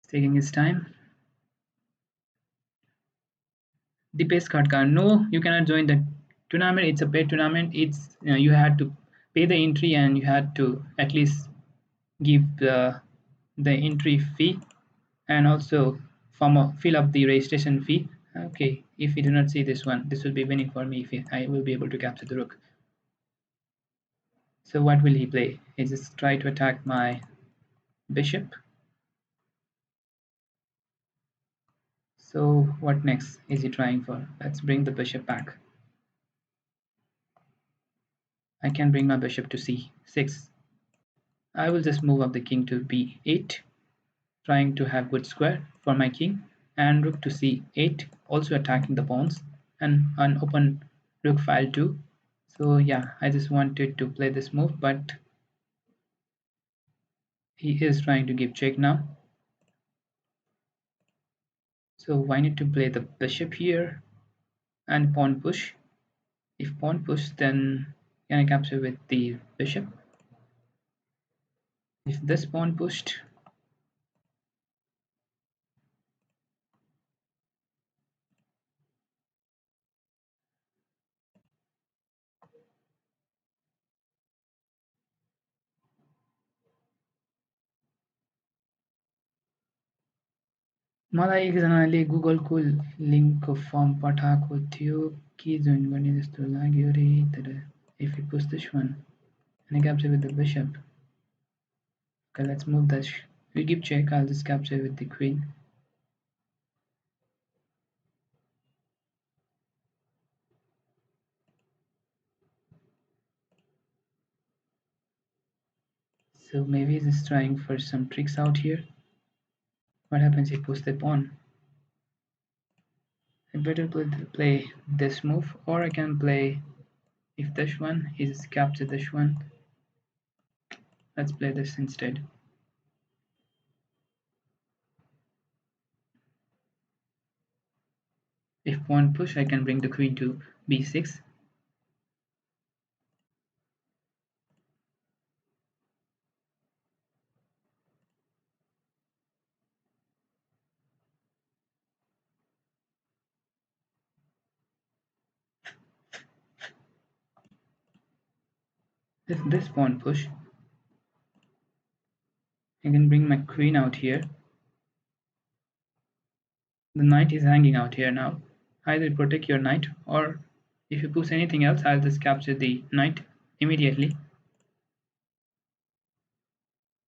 taking his time. The pace card. No, you cannot join the tournament. It's a paid tournament. It's you had to pay the entry, and you had to at least give the entry fee, and also fill up the registration fee. Okay, if we do not see this one, this will be winning for me if I will be able to capture the rook. So what will he play? He just try to attack my bishop. So what next is he trying for? Let's bring the bishop back. I can bring my bishop to c6. I will just move up the king to b8, trying to have good square for my king, and rook to c8, also attacking the pawns, and an open rook file too. So yeah, I just wanted to play this move, but he is trying to give check now. So I need to play the bishop here and pawn push. If pawn push, then can I capture with the bishop? If this pawn pushed, मलाई एकजनाले गुगलको लिङ्कको firm पठाएको थियो के join गर्ने जस्तो लाग्यो रे तर if we push this one and I capture with the bishop, okay, let's move this. We give check. I'll just capture with the queen. So maybe he's trying for some tricks out here. What happens if he push the pawn? I better play this move, or I can play if this one, he's captured this one. Let's play this instead. If pawn push, I can bring the queen to b6. If this pawn push, I can bring my queen out here. The knight is hanging out here now. Either protect your knight, or if you push anything else, I'll just capture the knight immediately.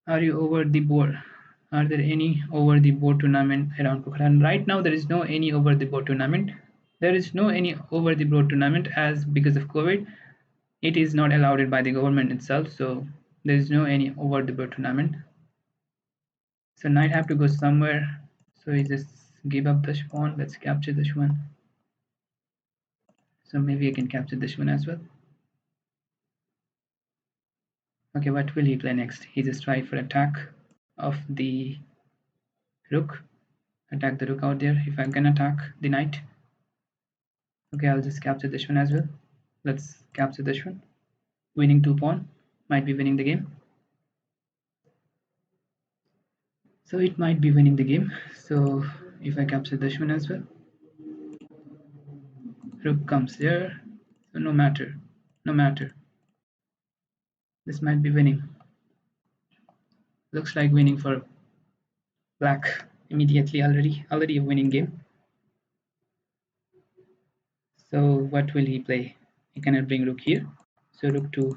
Are you over the board? Are there any over the board tournament around Pokhran? Right now, there is no any over the board tournament. There is no any over the board tournament as because of COVID, it is not allowed by the government itself. So there is no any over the board tournament. So knight have to go somewhere. So he just give up this pawn. Let's capture this one. So maybe I can capture this one as well. Okay, what will he play next? He just tried for attack of the rook. Attack the rook out there. If I can attack the knight. Okay, I'll just capture this one as well. Let's capture this one. Winning 2 pawn. Might be winning the game. So it might be winning the game. So if I capture this one as well. Rook comes here. So no matter. No matter. This might be winning. Looks like winning for black immediately already a winning game. So what will he play? He cannot bring rook here. So rook to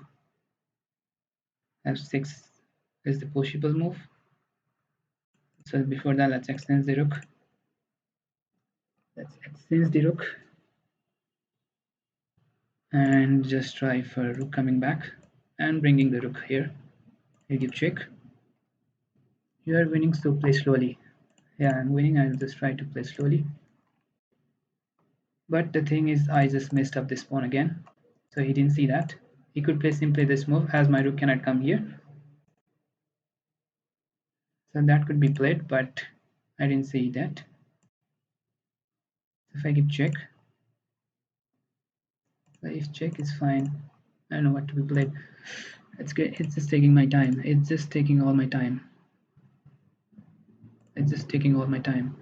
f6 is the possible move. So before that, let's exchange the rook. Let's exchange the rook and just try for rook coming back and bringing the rook here. You give check. You are winning, so play slowly. Yeah, I'm winning. I'll just try to play slowly. But the thing is, I just messed up this pawn again. So he didn't see that. He could play simply this move as my rook cannot come here. So that could be played, but I didn't see that. If I give check, if check is fine, I don't know what to be played. It's good. It's just taking my time. It's just taking all my time. It's just taking all my time.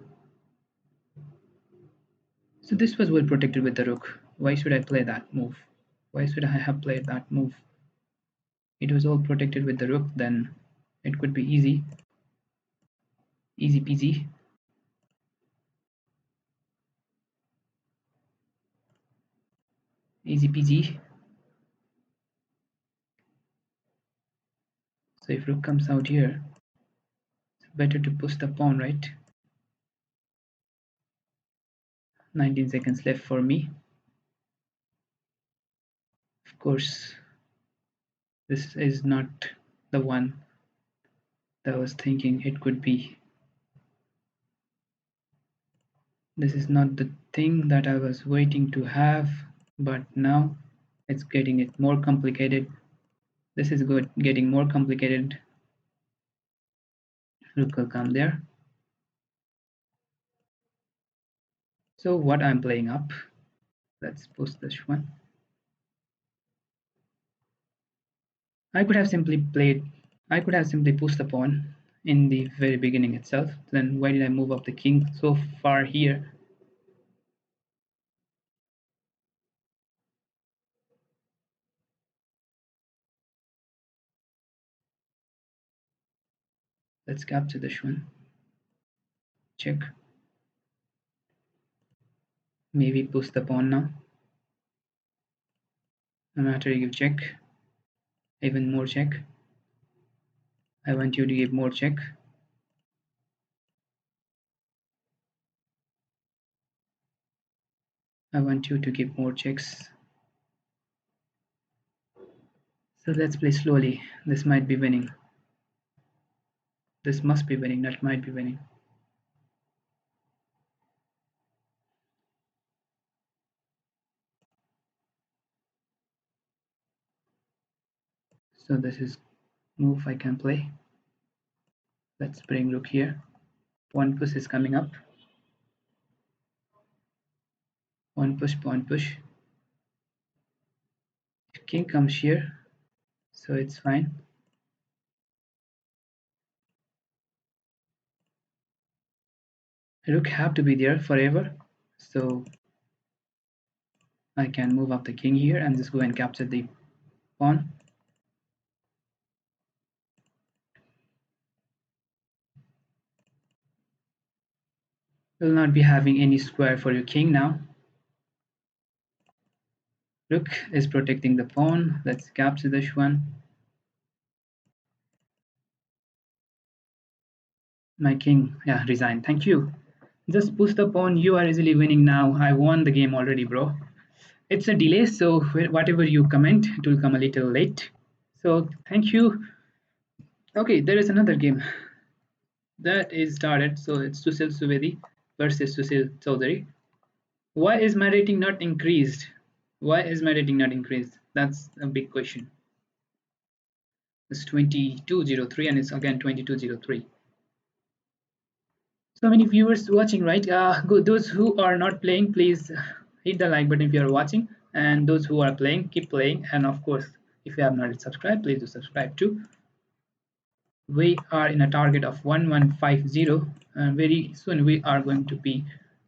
So this was well protected with the rook. Why should I play that move? Why should I have played that move? It was all protected with the rook, then it could be easy. Easy peasy. Easy peasy. So if rook comes out here, it's better to push the pawn, right? 19 seconds left for me. Of course, this is not the one that I was thinking it could be. This is not the thing that I was waiting to have, but now it's getting it more complicated. This is good, getting more complicated. Rook will come there. So what I'm playing up, let's post this one. I could have simply pushed the pawn in the very beginning itself. Then why did I move up the king so far here? Let's capture this one. Check. Maybe push the pawn now. No matter, you give check. Even more check. I want you to give more check. I want you to give more checks. So let's play slowly. This might be winning. This must be winning, not might be winning. So this is move I can play. Let's bring rook here. Pawn push is coming up. Pawn push, pawn push. If king comes here, so it's fine. Rook have to be there forever. So I can move up the king here and just go and capture the pawn. Will not be having any square for your king now. Rook is protecting the pawn. Let's capture this one. My king, yeah, resign. Thank you. Just push the pawn. You are easily winning now. I won the game already, bro. It's a delay, so whatever you comment, it will come a little late. So thank you. Okay, there is another game that is started. So it's Susil Suvedi versus Susil Chaudhary. Why is my rating not increased? Why is my rating not increased? That's a big question. It's 2203 and it's again 2203. So many viewers watching, right? Good. Those who are not playing, please hit the like button if you are watching, and those who are playing, keep playing. And of course, if you have not subscribed, please do subscribe too. We are in a target of 1150, and very soon we are going to be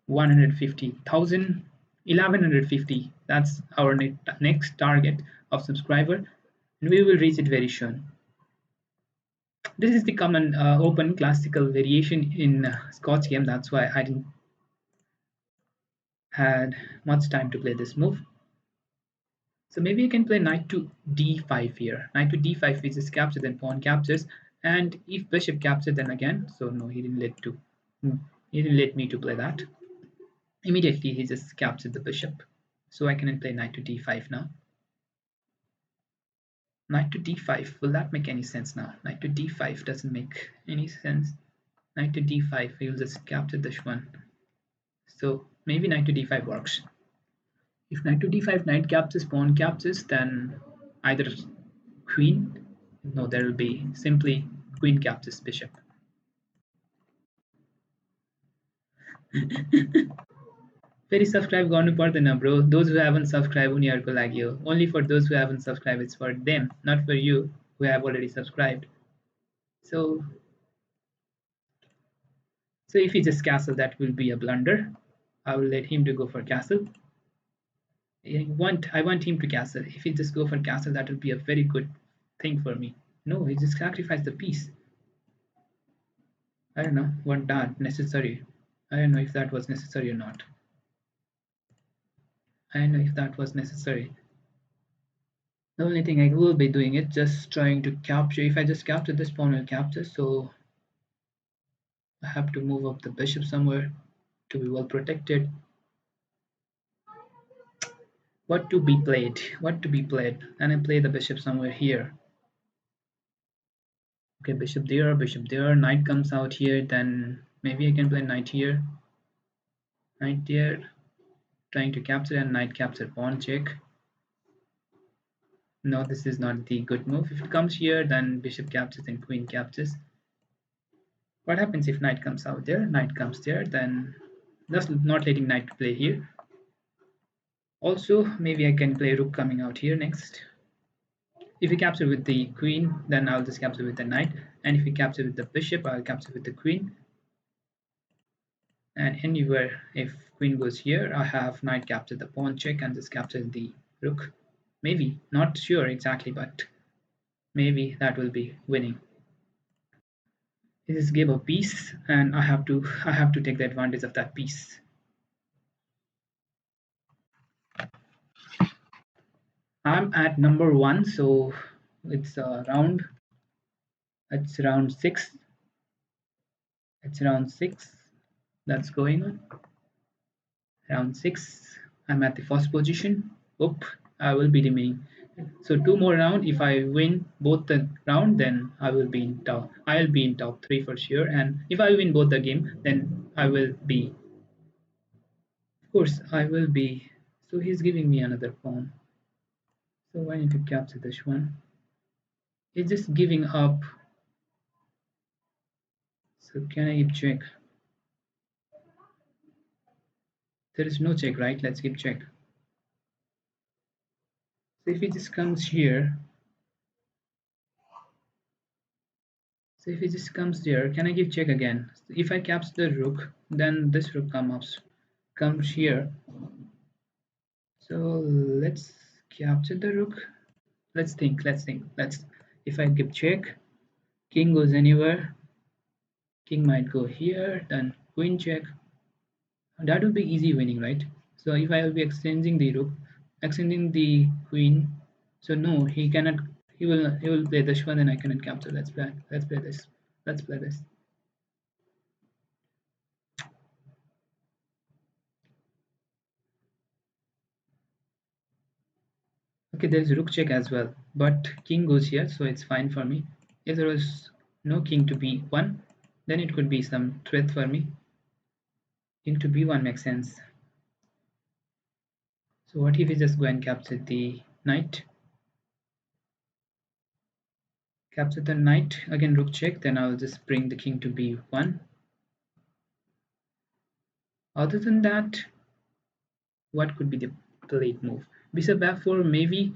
150,000, 1150. That's our next target of subscriber, and we will reach it very soon. This is the common open classical variation in Scotch game. That's why I didn't had much time to play this move. So maybe I can play knight to d5 here. Knight to d5 which is captured, then pawn captures, and if bishop captured, then again. So no, he didn't he didn't let me to play that. Immediately he just captured the bishop. So I can play knight to d5 now. Knight to d5. Will that make any sense now? Knight to d5 doesn't make any sense. Knight to d5. He'll just capture this one. So maybe knight to d5 works. If knight to d5, knight captures, pawn captures, then either queen, no, there will be simply queen captures bishop. Very subscribe gone partner, bro. Those who haven't subscribed, only for those who haven't subscribed, it's for them, not for you who have already subscribed. So if he just castle, that will be a blunder. I will let him to go for castle. I want him to castle. If he just go for castle, that will be a very good thing for me. No, he just sacrificed the piece. I don't know what that necessary. I don't know if that was necessary or not. I don't know if that was necessary. The only thing I will be doing is just trying to capture. If I just capture this pawn, will capture. So I have to move up the bishop somewhere to be well protected. What to be played? What to be played? And I play the bishop somewhere here. Okay, bishop there, bishop there. Knight comes out here. Then maybe I can play knight here. Knight there, trying to capture, and knight capture, pawn check. No, this is not the good move. If it comes here, then bishop captures and queen captures. What happens if knight comes out there? Knight comes there, then just not letting knight play here. Also, maybe I can play rook coming out here next. If we capture with the queen, then I'll just capture with the knight. And if we capture with the bishop, I'll capture with the queen. And anywhere, if queen goes here, I have knight capture the pawn check and just capture the rook. Maybe, not sure exactly, but maybe that will be winning. He just gave a piece, and I have to take the advantage of that piece. I'm at number 1, so it's round. It's round 6. It's round 6 that's going on. Round 6. I'm at the first position. Oop, I will be remaining. So 2 more round. If I win both the round, then I will be in top. I'll be in top 3 for sure. And if I win both the game, then I will be. Of course, I will be. So he's giving me another pawn. So I need to capture this one. He's just giving up. So can I keep check? There is no check, right? Let's keep check. So if he just comes here, so if he just comes there, can I give check again? So if I capture the rook, then this rook comes here. So let's capture the rook. Let's think. Let's. If I give check, king goes anywhere. King might go here. Then queen check. That will be easy winning, right? So if I will be exchanging the rook, exchanging the queen, so no, he cannot. He will play this one, and I cannot capture. Let's play this. Let's play this. Okay, there is rook check as well, but king goes here, so it's fine for me. If there was no king to b1, then it could be some threat for me. King to b1 makes sense. So what if we just go and capture the knight? Capture the knight, again rook check, then I'll just bring the king to b1. Other than that, what could be the played move? Bishop f4, maybe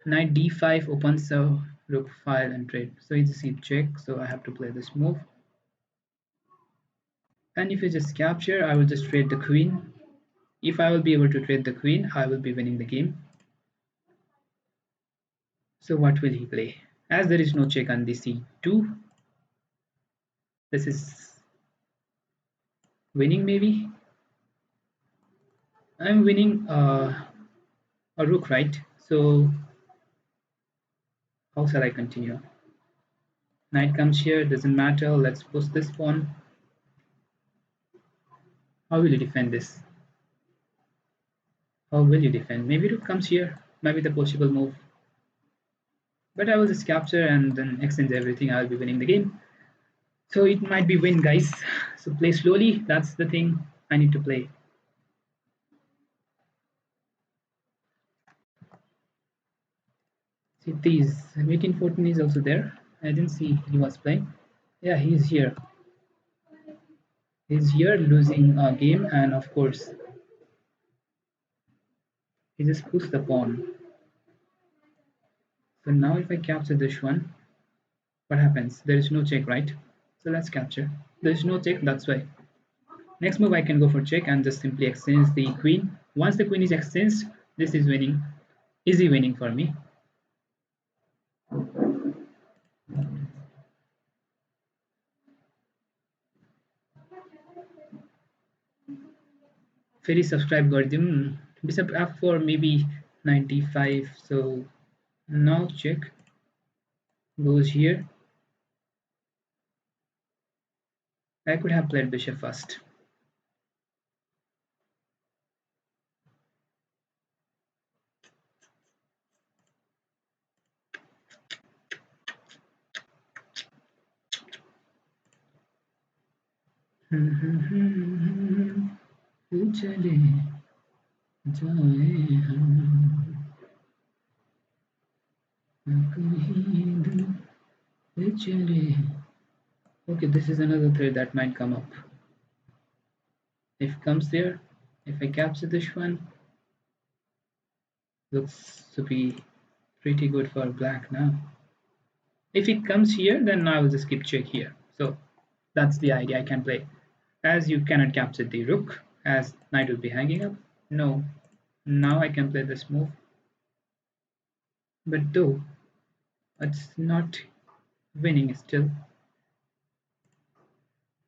knight d5 opens the rook file and trade. So it's a c check, so I have to play this move. And if you just capture, I will just trade the queen. If I will be able to trade the queen, I will be winning the game. So what will he play? As there is no check on the c2, this is winning maybe. I'm winning a rook, right? So how shall I continue? Knight comes here, doesn't matter. Let's push this pawn. How will you defend this? How will you defend? Maybe rook comes here, maybe the possible move. But I will just capture and then exchange everything. I'll be winning the game. So it might be win, guys. So play slowly. That's the thing I need to play. See, these 1814 is also there. I didn't see he was playing. Yeah, he's here. He's here losing a game, and of course, he just pushed the pawn. So now if I capture this one, what happens? There is no check, right? So let's capture. There is no check, that's why. Next move I can go for check and just simply exchange the queen. Once the queen is exchanged, this is winning. Easy winning for me. Very subscribe गरिदिउँ. Bishop f4 maybe 95. So now check goes here. I could have played bishop first. चले जाए हम कहीं दूर चले. Okay, this is another thread that might come up. If it comes there, if I capture this one, looks to be pretty good for black now. If it comes here, then I will just keep check here. So that's the idea I can play. As you cannot capture the rook, as knight will be hanging up. No, now I can play this move. But though, it's not winning still.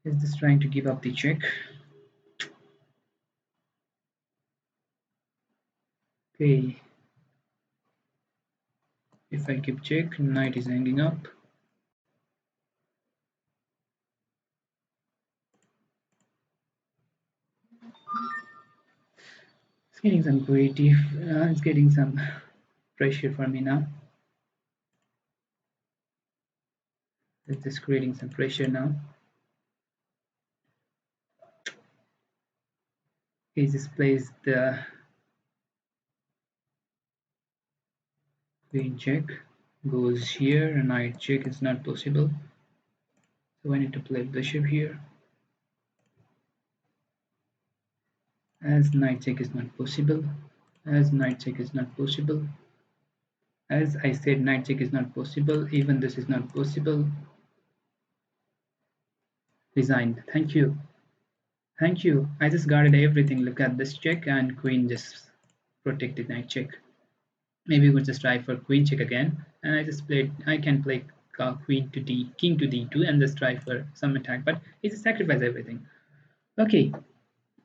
He's just trying to give up the check. Okay. If I keep check, knight is hanging up. It's getting some creative, it's getting some pressure for me now. It's just creating some pressure now. He just plays the queen check. goes here. Knight check is not possible, so I need to play bishop here. As knight check is not possible, as knight check is not possible, as I said, knight check is not possible, even this is not possible. Resigned. Thank you. Thank you. I just guarded everything. Look at this check, and queen just protected knight check. Maybe we could just try for queen check again, and I can play queen to d, king to d2, and just try for some attack, but it's a sacrifice everything. Okay,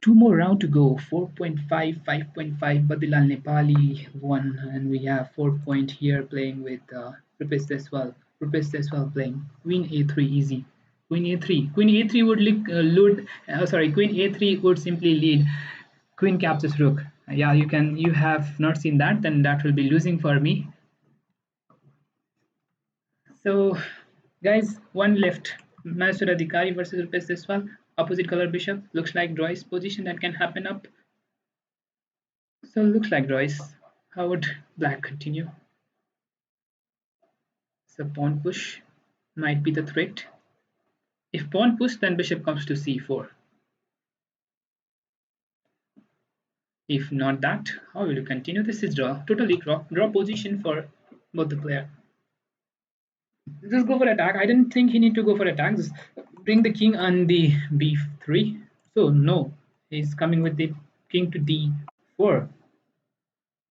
two more round to go. 4.5, 5.5. Badilal Nepali won, and we have 4 point here playing with Rupesh Deswal. Rupesh Deswal playing Queen A3 easy. Queen A3. Queen A3 would lead. Queen A3 would simply lead. Queen captures Rook. Yeah, you can. You have not seen that, then that will be losing for me. So, guys, one left. Master Adhikari versus Rupesh Deswal. Opposite color bishop. Looks like Roy's position that can happen up. So looks like Royce. How would black continue? So pawn push might be the threat. If pawn push, then bishop comes to c4. If not that, how will you continue? This is draw. Totally draw position for both the player. Just go for attack. I didn't think he need to go for attack. Just bring the king on the b3. So no, he's coming with the king to d4.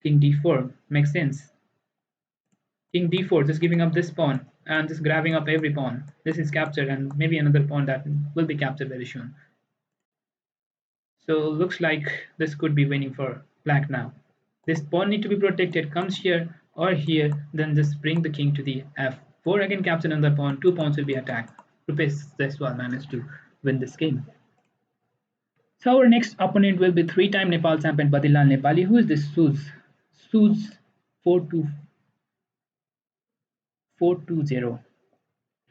King d4 makes sense. King d4, just giving up this pawn and just grabbing up every pawn. This is captured, and maybe another pawn that will be captured very soon. So looks like this could be winning for black now. This pawn need to be protected. Comes here or here, then just bring the king to the f4. Again capture another pawn. Two pawns will be attacked. Rupesh Jaiswal managed to win this game. So our next opponent will be three-time Nepal champion Badilal Nepali. Who is this Suz? Suz 420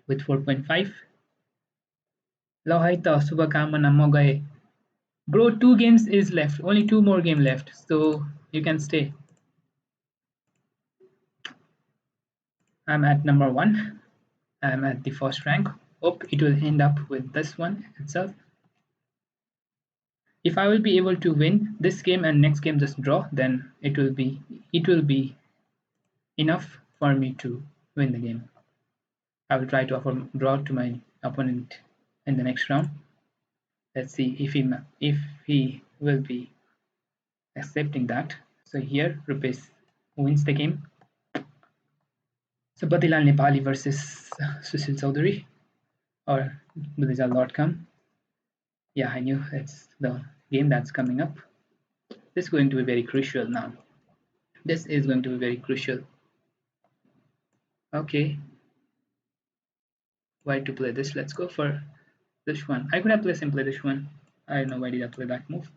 with 4.5. ल है त शुभकामना म गए. Bro, 2 games is left. Only 2 more games left. So you can stay. I'm at number 1. I'm at the first rank. Hope it will end up with this one itself. If I will be able to win this game and next game just draw, then it will be enough for me to win the game. I will try to offer draw to my opponent in the next round. Let's see if he will be accepting that. So here Rupesh wins the game. So Badilal Nepali versus Sushil Chaudhary, or Budizal.com. Yeah, I knew it's the game that's coming up. This is going to be very crucial now. This is going to be very crucial. Okay. Why to play this? Let's go for this one. I could have played simply this one. I don't know why did I play that move.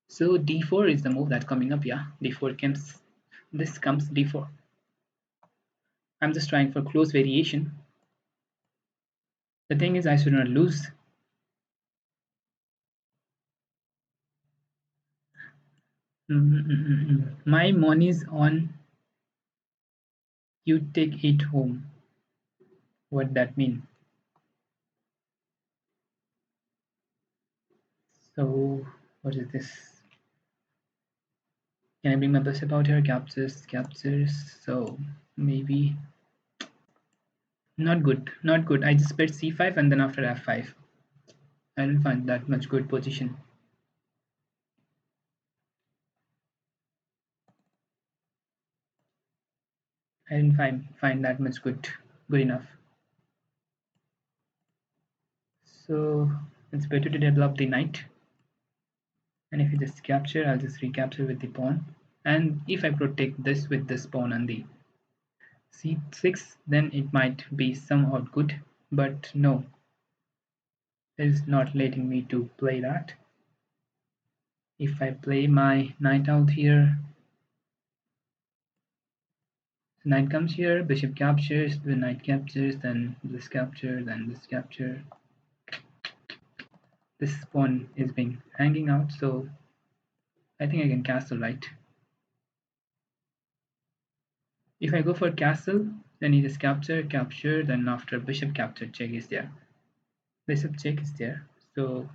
So d4 is the move that's coming up. Yeah, d4 comes. This comes d4. I'm just trying for close variation. The thing is, I should not lose. My money's on you take it home. What that mean? So what is this? Can I bring my bishop out here? Captures. So maybe not good. Not good. I just played c5 and then after f5. I didn't find that much good position. I didn't find that much good enough. So it's better to develop the knight. And if you just capture, I'll just recapture with the pawn. And if I protect this with this pawn on the c6, then it might be somewhat good. But no, it's not letting me to play that. If I play my knight out here, knight comes here, bishop captures, the knight captures, then this capture, then this capture. This pawn is being hanging out, so I think I can castle, right? If I go for castle, then he just capture, capture, then after bishop capture, check is there. Bishop check is there. So,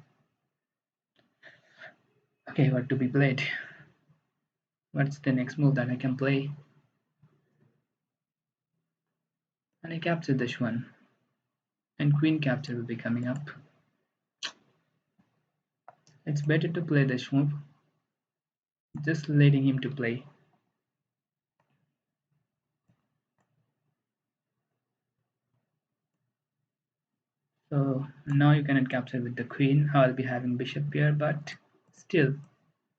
okay, what to be played? What's the next move that I can play? And I capture this one. And queen capture will be coming up. It's better to play this move. Just letting him to play. So now you cannot capture with the queen. I'll be having bishop here, but still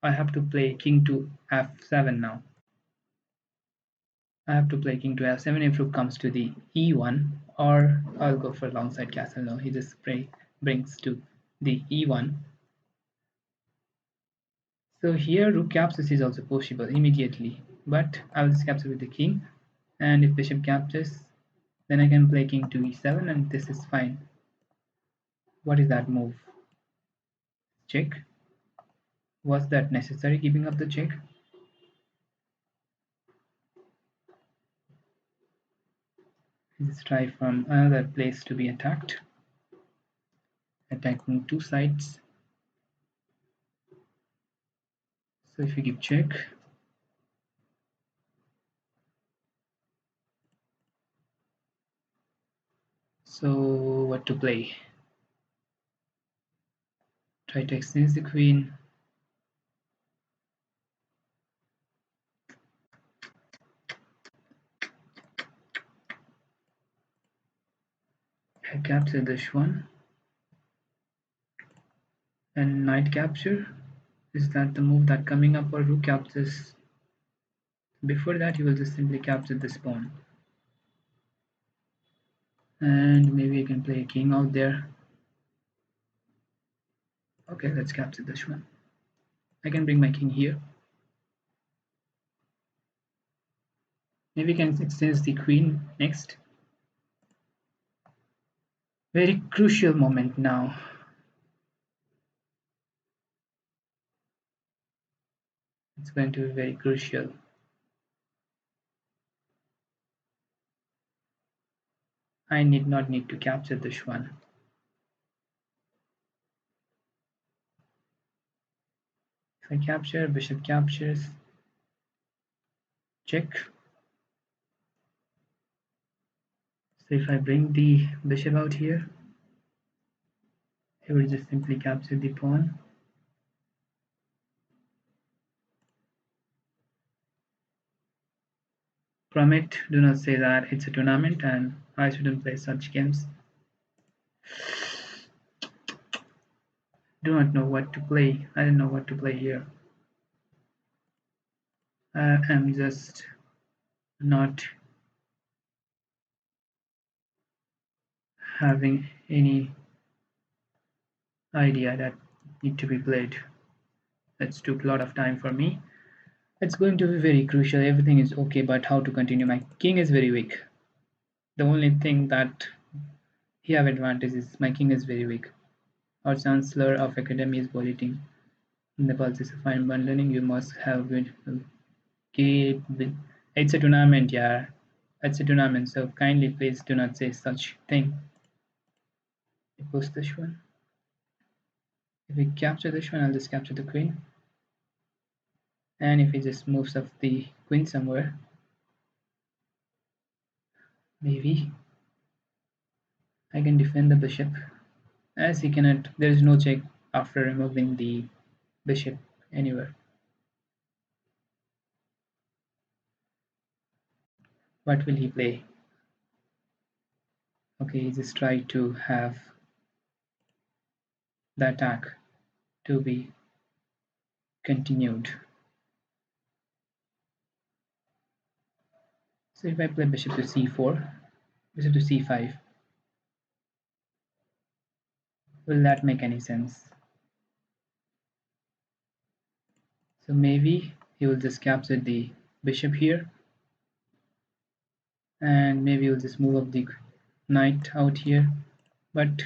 I have to play king to f7 now. I have to play king to f7 if rook comes to the e1, or I'll go for longside castle. No, he just brings to the e1. So here rook captures is also possible immediately, but I'll just capture with the king, and if bishop captures, then I can play king to e7, and this is fine. What is that move? Check. Was that necessary giving up the check? Let's try from another place to be attacked. Attacking two sides. So if you give check, so what to play? Try to exchange the queen. I capture this one. And knight capture. Is that the move that coming up, or rook captures? Before that, you will just simply capture this pawn. And maybe I can play a king out there. Okay, let's capture this one. I can bring my king here. Maybe I can exchange the queen next. Very crucial moment now. It's going to be very crucial. I need not need to capture this one. If I capture, bishop captures, check. So if I bring the bishop out here, he will just simply capture the pawn. From it, do not say that it's a tournament and I shouldn't play such games. Do not know what to play. I don't know what to play here. I'm just not having any idea that need to be played. That took a lot of time for me. It's going to be very crucial. Everything is okay, but how to continue? My king is very weak. The only thing that he have advantage is my king is very weak. Our chancellor of academy is bulleting. Nepal is a fine one learning. You must have beautiful kid. It's a tournament, yeah. It's a tournament, so kindly please do not say such thing. I post this one. If we capture this one, I'll just capture the queen. And if he just moves up the queen somewhere, maybe I can defend the bishop. As he cannot, there is no check after removing the bishop anywhere. What will he play? Okay, he just tried to have the attack to be continued. So if I play bishop to c4, bishop to c5, will that make any sense? So maybe he will just capture the bishop here, and maybe he'll just move up the knight out here, but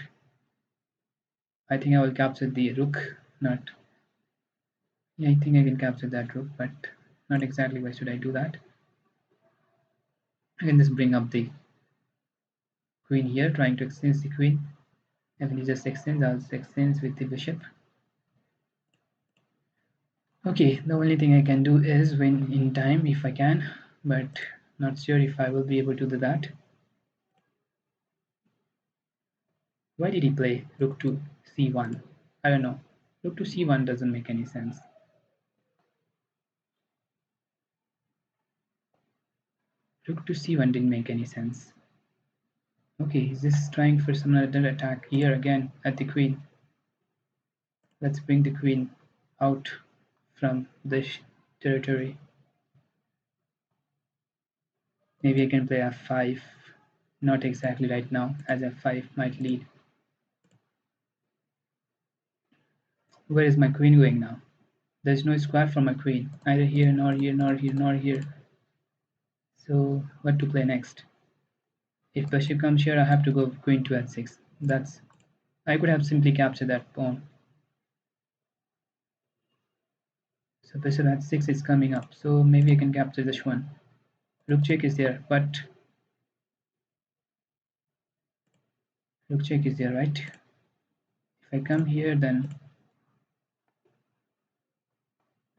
I think I will capture the rook. Not, yeah, I think I can capture that rook, but not exactly. Why should I do that? I can just bring up the queen here, trying to exchange the queen. And when he just exchange, I'll just exchange with the bishop. Okay, the only thing I can do is win in time if I can, but not sure if I will be able to do that. Why did he play rook to c1? I don't know. Rook to c1 doesn't make any sense. Rook to c1 didn't make any sense. Okay, he's just trying for some other attack here again at the queen. Let's bring the queen out from this territory. Maybe I can play f5. Not exactly right now, as f5 might lead. Where is my queen going now? There's no square for my queen, neither here nor here nor here nor here. So what to play next? If bishop comes here, I have to go queen to h6. I could have simply captured that pawn. So bishop h6 is coming up, so maybe I can capture this one. Rook check is there, but rook check is there, right? If I come here, then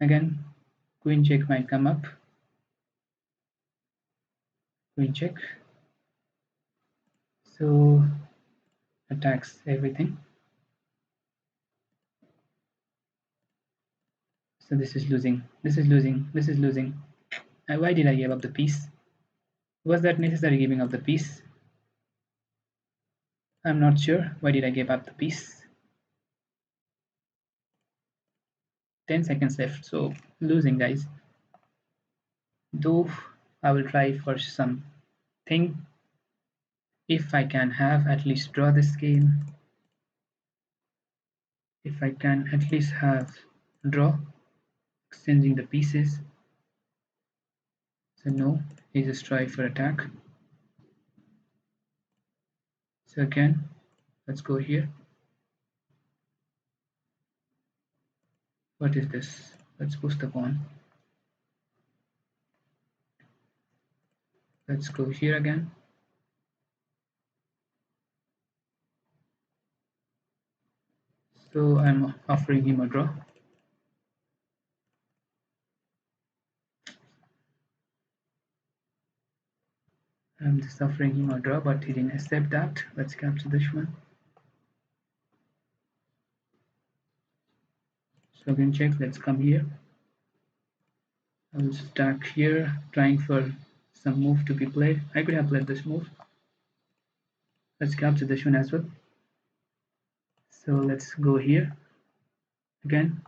again queen check might come up. Queen check. So attacks everything. So this is losing. This is losing. This is losing. Why did I give up the piece? Was that necessary giving up the piece? I'm not sure. Why did I give up the piece? 10 seconds left, so losing, guys. Though I will try for something. If I can have at least draw this game. If I can at least have draw, exchanging the pieces. So no, he just try for attack. So again, let's go here. What is this? Let's push the pawn. Let's go here again. So I'm offering him a draw. I'm just offering him a draw, but he didn't accept that. Let's capture this one. So again check, let's come here. I'll start here, trying for some move to be played. I could have played this move. Let's capture this one as well. So let's go here again.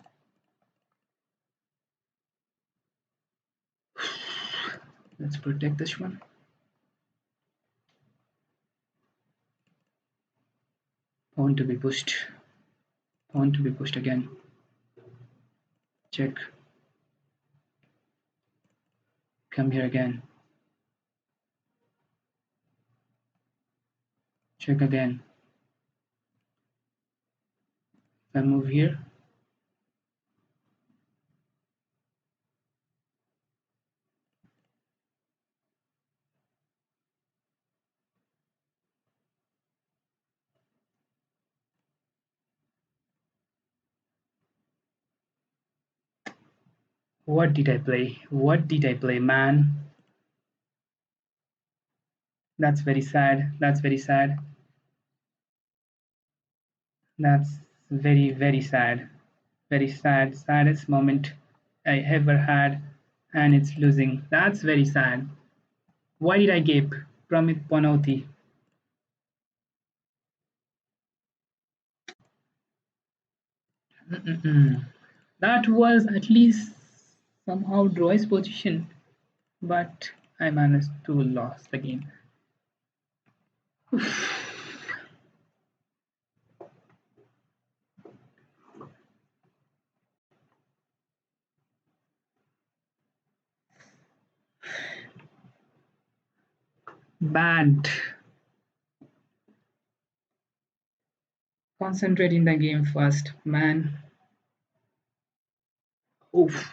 Let's protect this one. Pawn to be pushed. Pawn to be pushed again. Check. Come here again. Check again. If I move here, what did I play? What did I play, man? That's very sad. That's very sad. That's very, very sad. Very sad. Saddest moment I ever had, and it's losing. That's very sad. Why did I give Pramit Panauti? That was at least somehow draw his position, but I managed to lose the game. Bad. Concentrate in the game first, man. Oof.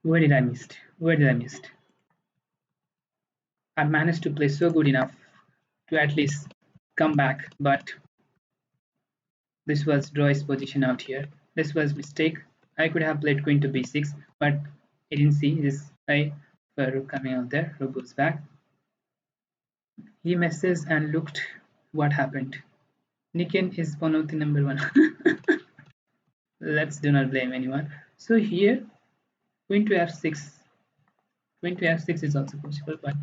Where did I miss? Where did I miss? I managed to play so good enough to at least come back, but this was Roy's position out here. This was mistake. I could have played queen to b6, but I didn't see this guy for rook coming out there. Rook goes back. He messes and looked what happened. Niken is one of the number one. Let's do not blame anyone. So here, queen to f6. Queen to f6 is also possible, but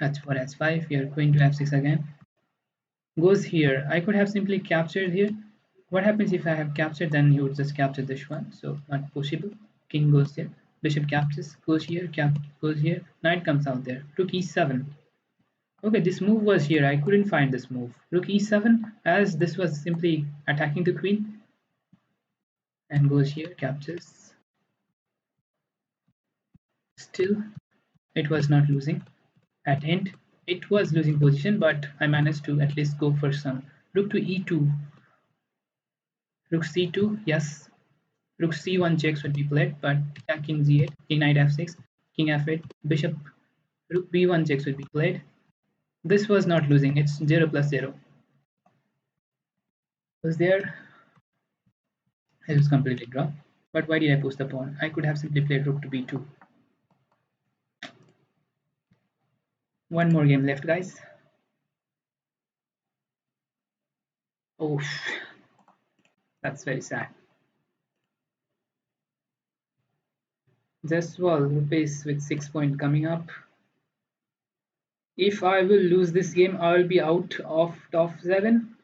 h4, h5. Here, queen to f6 again. Goes here. I could have simply captured here. What happens if I have captured? Then he would just capture this one. So not possible. King goes here. Bishop captures. Goes here. Goes here. Knight comes out there. Rook e7. Okay, this move was here. I couldn't find this move. Rook e7, as this was simply attacking the queen. And goes here. Captures. Still, it was not losing. At end, it was losing position, but I managed to at least go for some. Rook to e2. Rook c2, yes. Rook c1 checks would be played, but king g8, king knight f6, king f8, bishop, rook b1 checks would be played. This was not losing, it's 0 plus 0. Was there? It was completely draw. But why did I push the pawn? I could have simply played rook to b2. One more game left, guys. Oh, that's very sad. Jaswal rupees with 6 points coming up. If I will lose this game, I will be out of top 7.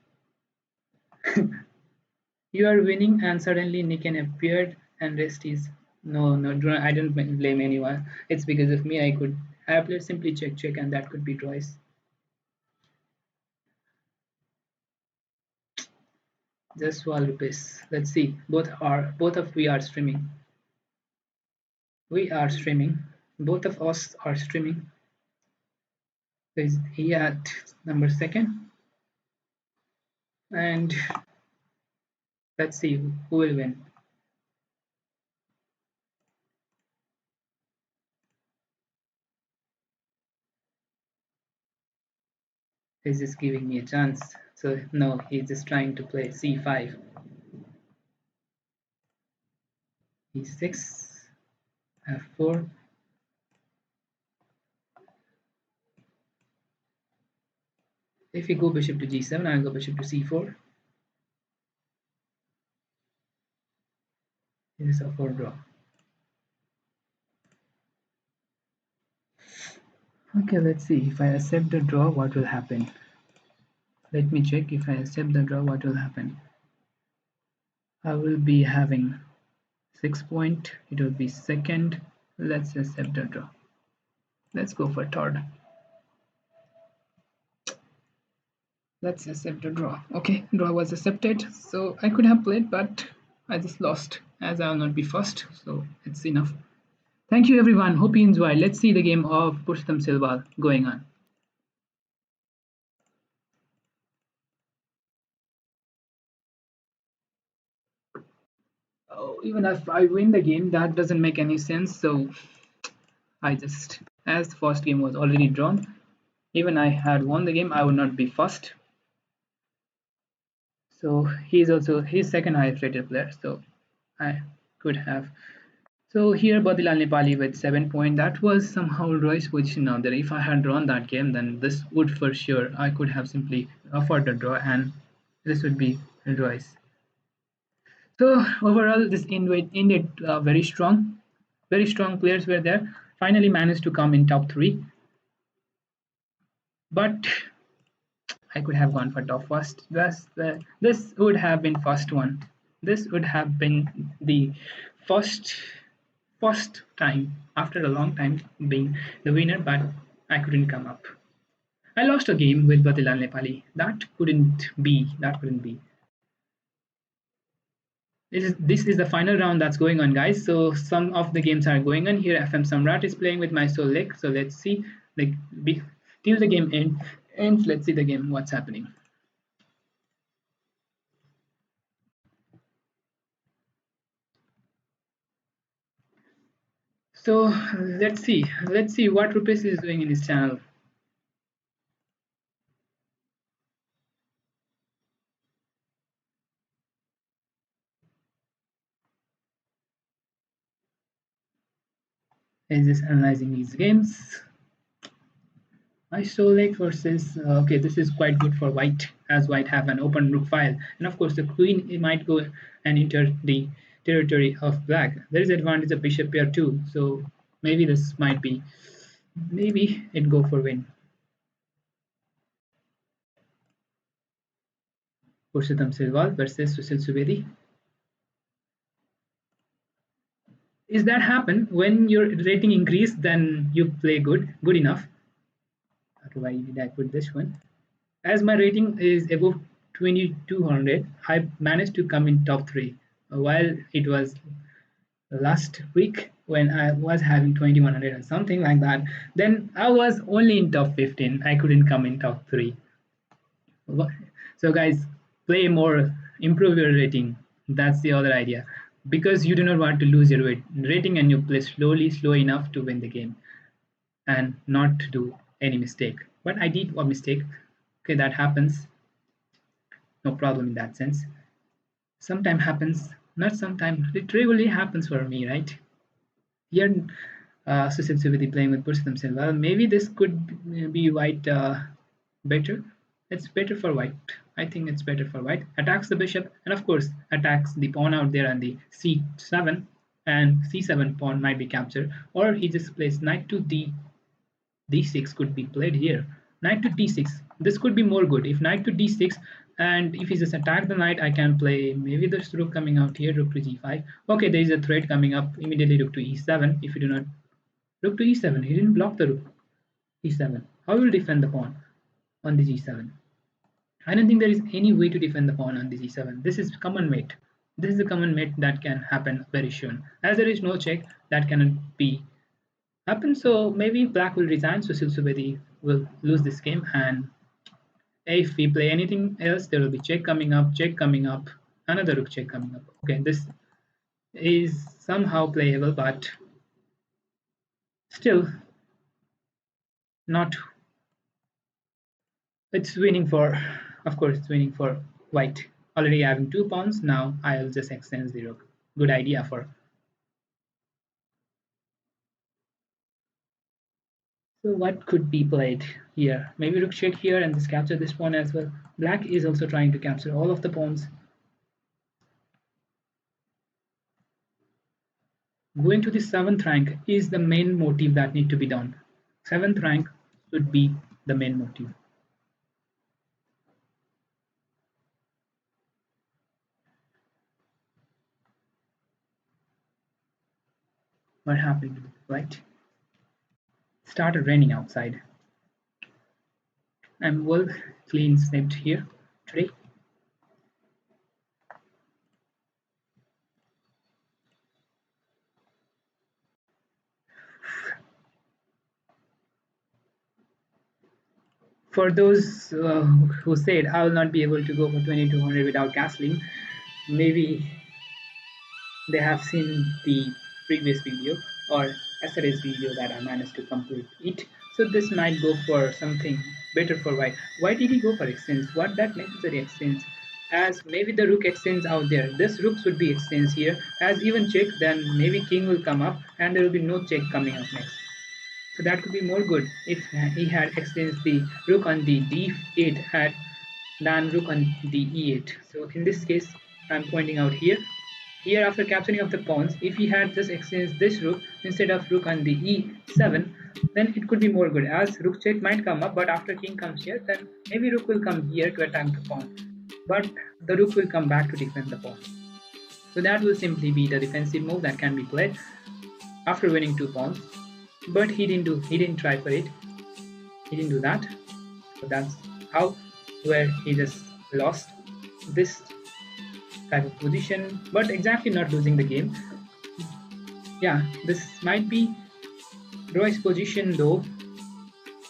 You are winning, and suddenly Niken appeared, and rest is no. I don't blame anyone. It's because of me. I could have played simply check, and that could be draws. Just 12 rupees. Let's see. Both of we are streaming. We are streaming. Both of us are streaming. Is he at number second? And let's see who will win. He's just giving me a chance. So no, he's just trying to play c5. e6, f4. If we go bishop to g7, I'll go bishop to c4. This is a 4 draw. Okay, let's see. If I accept the draw, what will happen? Let me check. If I accept the draw, what will happen? I will be having 6 points. It will be second. Let's accept the draw. Let's go for third. Let's accept the draw. Okay, draw was accepted. So I could have played, but I just lost as I will not be first. So it's enough. Thank you, everyone. Hope you enjoyed. Let's see the game of Purushottam Silva going on. Oh, even if I win the game, that doesn't make any sense. So I just, as the first game was already drawn, even I had won the game, I would not be first. So he's second highest rated player. So I could have. So here Badilal Nepali with 7 points. That was somehow Roy's position now that if I had drawn that game, then this would for sure I could have simply offered a draw and this would be Roy's. So overall, this ended very strong. Very strong players were there. Finally managed to come in top 3. But I could have gone for top first. This would have been first one. This would have been the first first time after a long time being the winner, but I couldn't come up. I lost a game with Badilal Nepali. That couldn't be. That couldn't be. This is the final round that's going on, guys. So some of the games are going on here. FM Samrat is playing with my soul lake. So let's see, like, till the game ends. Let's see the game. What's happening? So let's see what Rupesh is doing in his channel. He's just analyzing these games. I show lake versus okay, this is quite good for white, as white have an open rook file, and of course the queen might go and enter the territory of black. There is advantage of bishop pair too, so maybe this might be, maybe it go for win. Purushottam Silwal versus Sushil Subedi. Is that happen when your rating increase? Then you play good enough. Okay, why did I put this one? As my rating is above 2200, I managed to come in top 3. While it was last week when I was having 2100 or something like that, then I was only in top 15. I couldn't come in top 3. So guys, play more, improve your rating. That's the other idea. Because you do not want to lose your rating and you play slow enough to win the game and not to do any mistake. But I did a mistake. Okay, that happens. No problem in that sense. Sometime happens, not sometime. It regularly happens for me, right? Here, Susit Suviti playing with Purushottam Silva. Well, maybe this could be white better. It's better for white. I think it's better for white. Attacks the bishop and of course attacks the pawn out there on the c7, and c7 pawn might be captured, or he just plays knight to d6 could be played here. Knight to d6. This could be more good if knight to d6, and if he just attack the knight, I can play maybe this rook coming out here, rook to g5. Okay, there is a threat coming up immediately. Rook to e7. If you do not rook to e7, he didn't block the rook e7. How will defend the pawn on the g7? I don't think there is any way to defend the pawn on the g7. This is common mate. This is a common mate that can happen very soon. As there is no check, that cannot be happen. So maybe black will resign. So Silsubedi will lose this game. And if we play anything else, there will be check coming up, another rook check coming up. Okay, this is somehow playable, but still not. It's winning for, of course, it's winning for white. Already having 2 pawns. Now I'll just extend the rook. Good idea for. So what could be played here? Maybe rook check here and just capture this pawn as well. Black is also trying to capture all of the pawns. Going to the 7th rank is the main motive that need to be done. 7th rank should be the main motive. What happened, right? Started raining outside. I'm well clean snipped here today. For those who said I will not be able to go for 2200 without castling, maybe they have seen the previous video or yesterday's video that I managed to complete it. So this might go for something better for white. Why did he go for extends? What that necessary extends? As maybe the rook extends out there. This rook should be extends here. As even check, then maybe king will come up and there will be no check coming up next. So that could be more good if he had extends the rook on the d8 had than rook on the e8. So in this case, I'm pointing out here. Here, after capturing of the pawns, if he had just exchanged this rook instead of rook on the e7, then it could be more good. As rook check might come up, but after king comes here, then maybe rook will come here to attack the pawn. But the rook will come back to defend the pawn. So that will simply be the defensive move that can be played after winning 2 pawns. But he didn't try for it. He didn't do that. So that's how where he just lost this type of position, but exactly not losing the game. Yeah, this might be Roy's position though.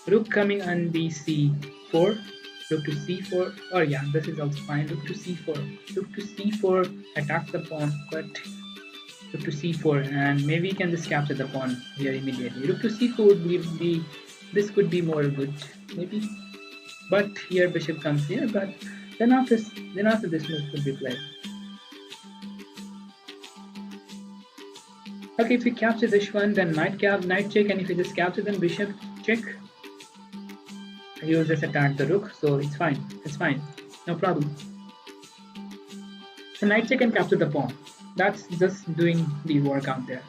Rook coming on the c4, rook to c4, or yeah, this is also fine. Rook to c4, rook to c4 attacks the pawn, but Rook to c4, and maybe he can just capture the pawn here immediately. Rook to c4 would be this could be more good, maybe. But here bishop comes here, but then after this move could be played. Okay, if we capture this one, then knight check, and if we just capture, then bishop check. He will just attack the rook, so it's fine. It's fine, no problem. So knight check and capture the pawn. That's just doing the work out there.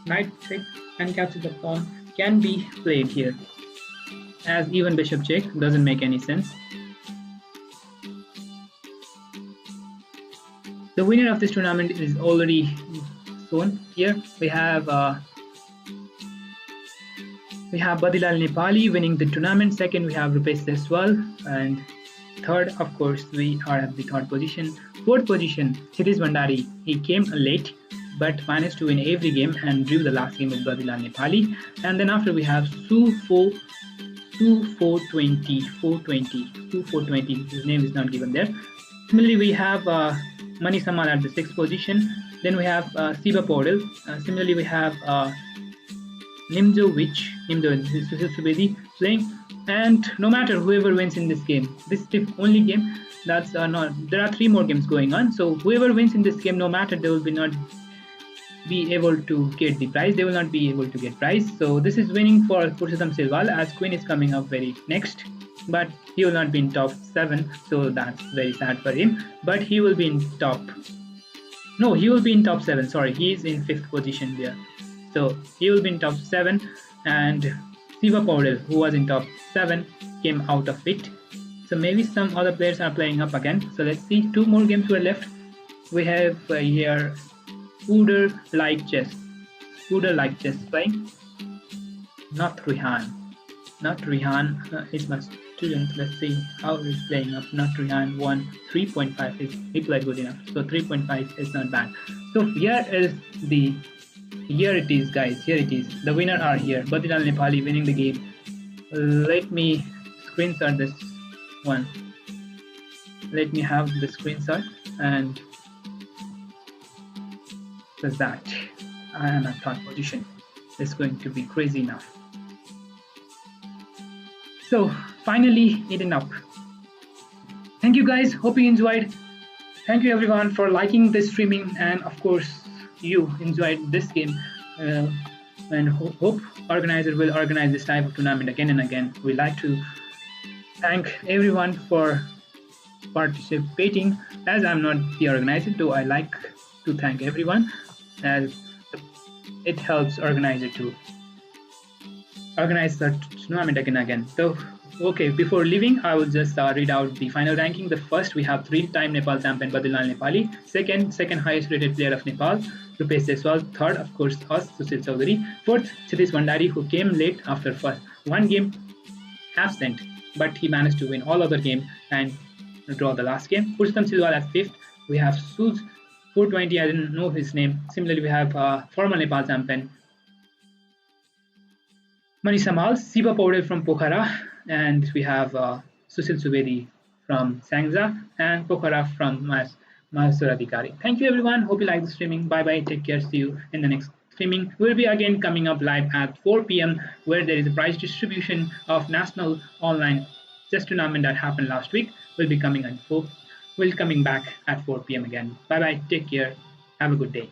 Knight check and capture the pawn can be played here, as even bishop check doesn't make any sense. The winner of this tournament is already shown here. We have Badilal Nepali winning the tournament. Second, we have Rupesh Deswal, and third, of course, we are at the third position. Fourth position, Kshitij Bhandari. He came late, but managed to win every game and drew the last game with Badilal Nepali. And then after we have Su 420. His name is not given there. Similarly, we have Mani Samal at the sixth position. Then we have Siva Paudel. Similarly, we have Nimjo Sushil Subedi playing. And no matter whoever wins in this game, this is the only game that's not. There are 3 more games going on. So whoever wins in this game, no matter, they will not be able to get the prize. They will not be able to get prize. So this is winning for Purushottam Silwal, as Queen is coming up very next. But he will not be in top 7, so that's very sad for him. But he will be in top. No, he will be in top 7. Sorry, he is in 5th position there. So he will be in top 7, and Siva Paudel, who was in top 7, came out of it. So maybe some other players are playing up again. So let's see, 2 more games were left. We have here Scooter Like Chess playing. Not Rihan. It's my student. Let's see how he's playing up. Not Rihan won 3.5. He played good enough. So 3.5 is not bad. So here it is, guys. Here it is. The winner are here. Badilal Nepali winning the game. Let me screenshot this one. Let me have the screenshot, and just that. I am at third position. It's going to be crazy now. So finally eaten up. Thank you guys. Hope you enjoyed. Thank you everyone for liking this streaming, and of course you enjoyed this game. And hope organizer will organize this type of tournament again and again. We like to thank everyone for participating. As I'm not the organizer, though I like to thank everyone, as it helps organizer to organize the tournament again and again. So okay, before leaving, I will just read out the final ranking. The first, we have 3-time Nepal champion Badilal Nepali. Second highest rated player of Nepal, Rupesh Deswal. Third, of course, us, Sushil Chaudhary. Fourth, Kshitij Bhandari, who came late after first 1 game absent, but he managed to win all other games and draw the last game. Purushottam Silwal at 5th. We have Suz 420, I didn't know his name. Similarly, we have former Nepal champion Mani Samal, Siva Paudel from Pokhara, and we have Sushil Subedi from Sangza, and Pokhara from Mahasura Adhikari. Thank you everyone. Hope you like the streaming. Bye bye. Take care. See you in the next streaming. We'll be again coming up live at 4 p.m. where there is a prize distribution of national online chess tournament that happened last week. We'll be coming back at 4 p.m. again. Bye bye. Take care. Have a good day.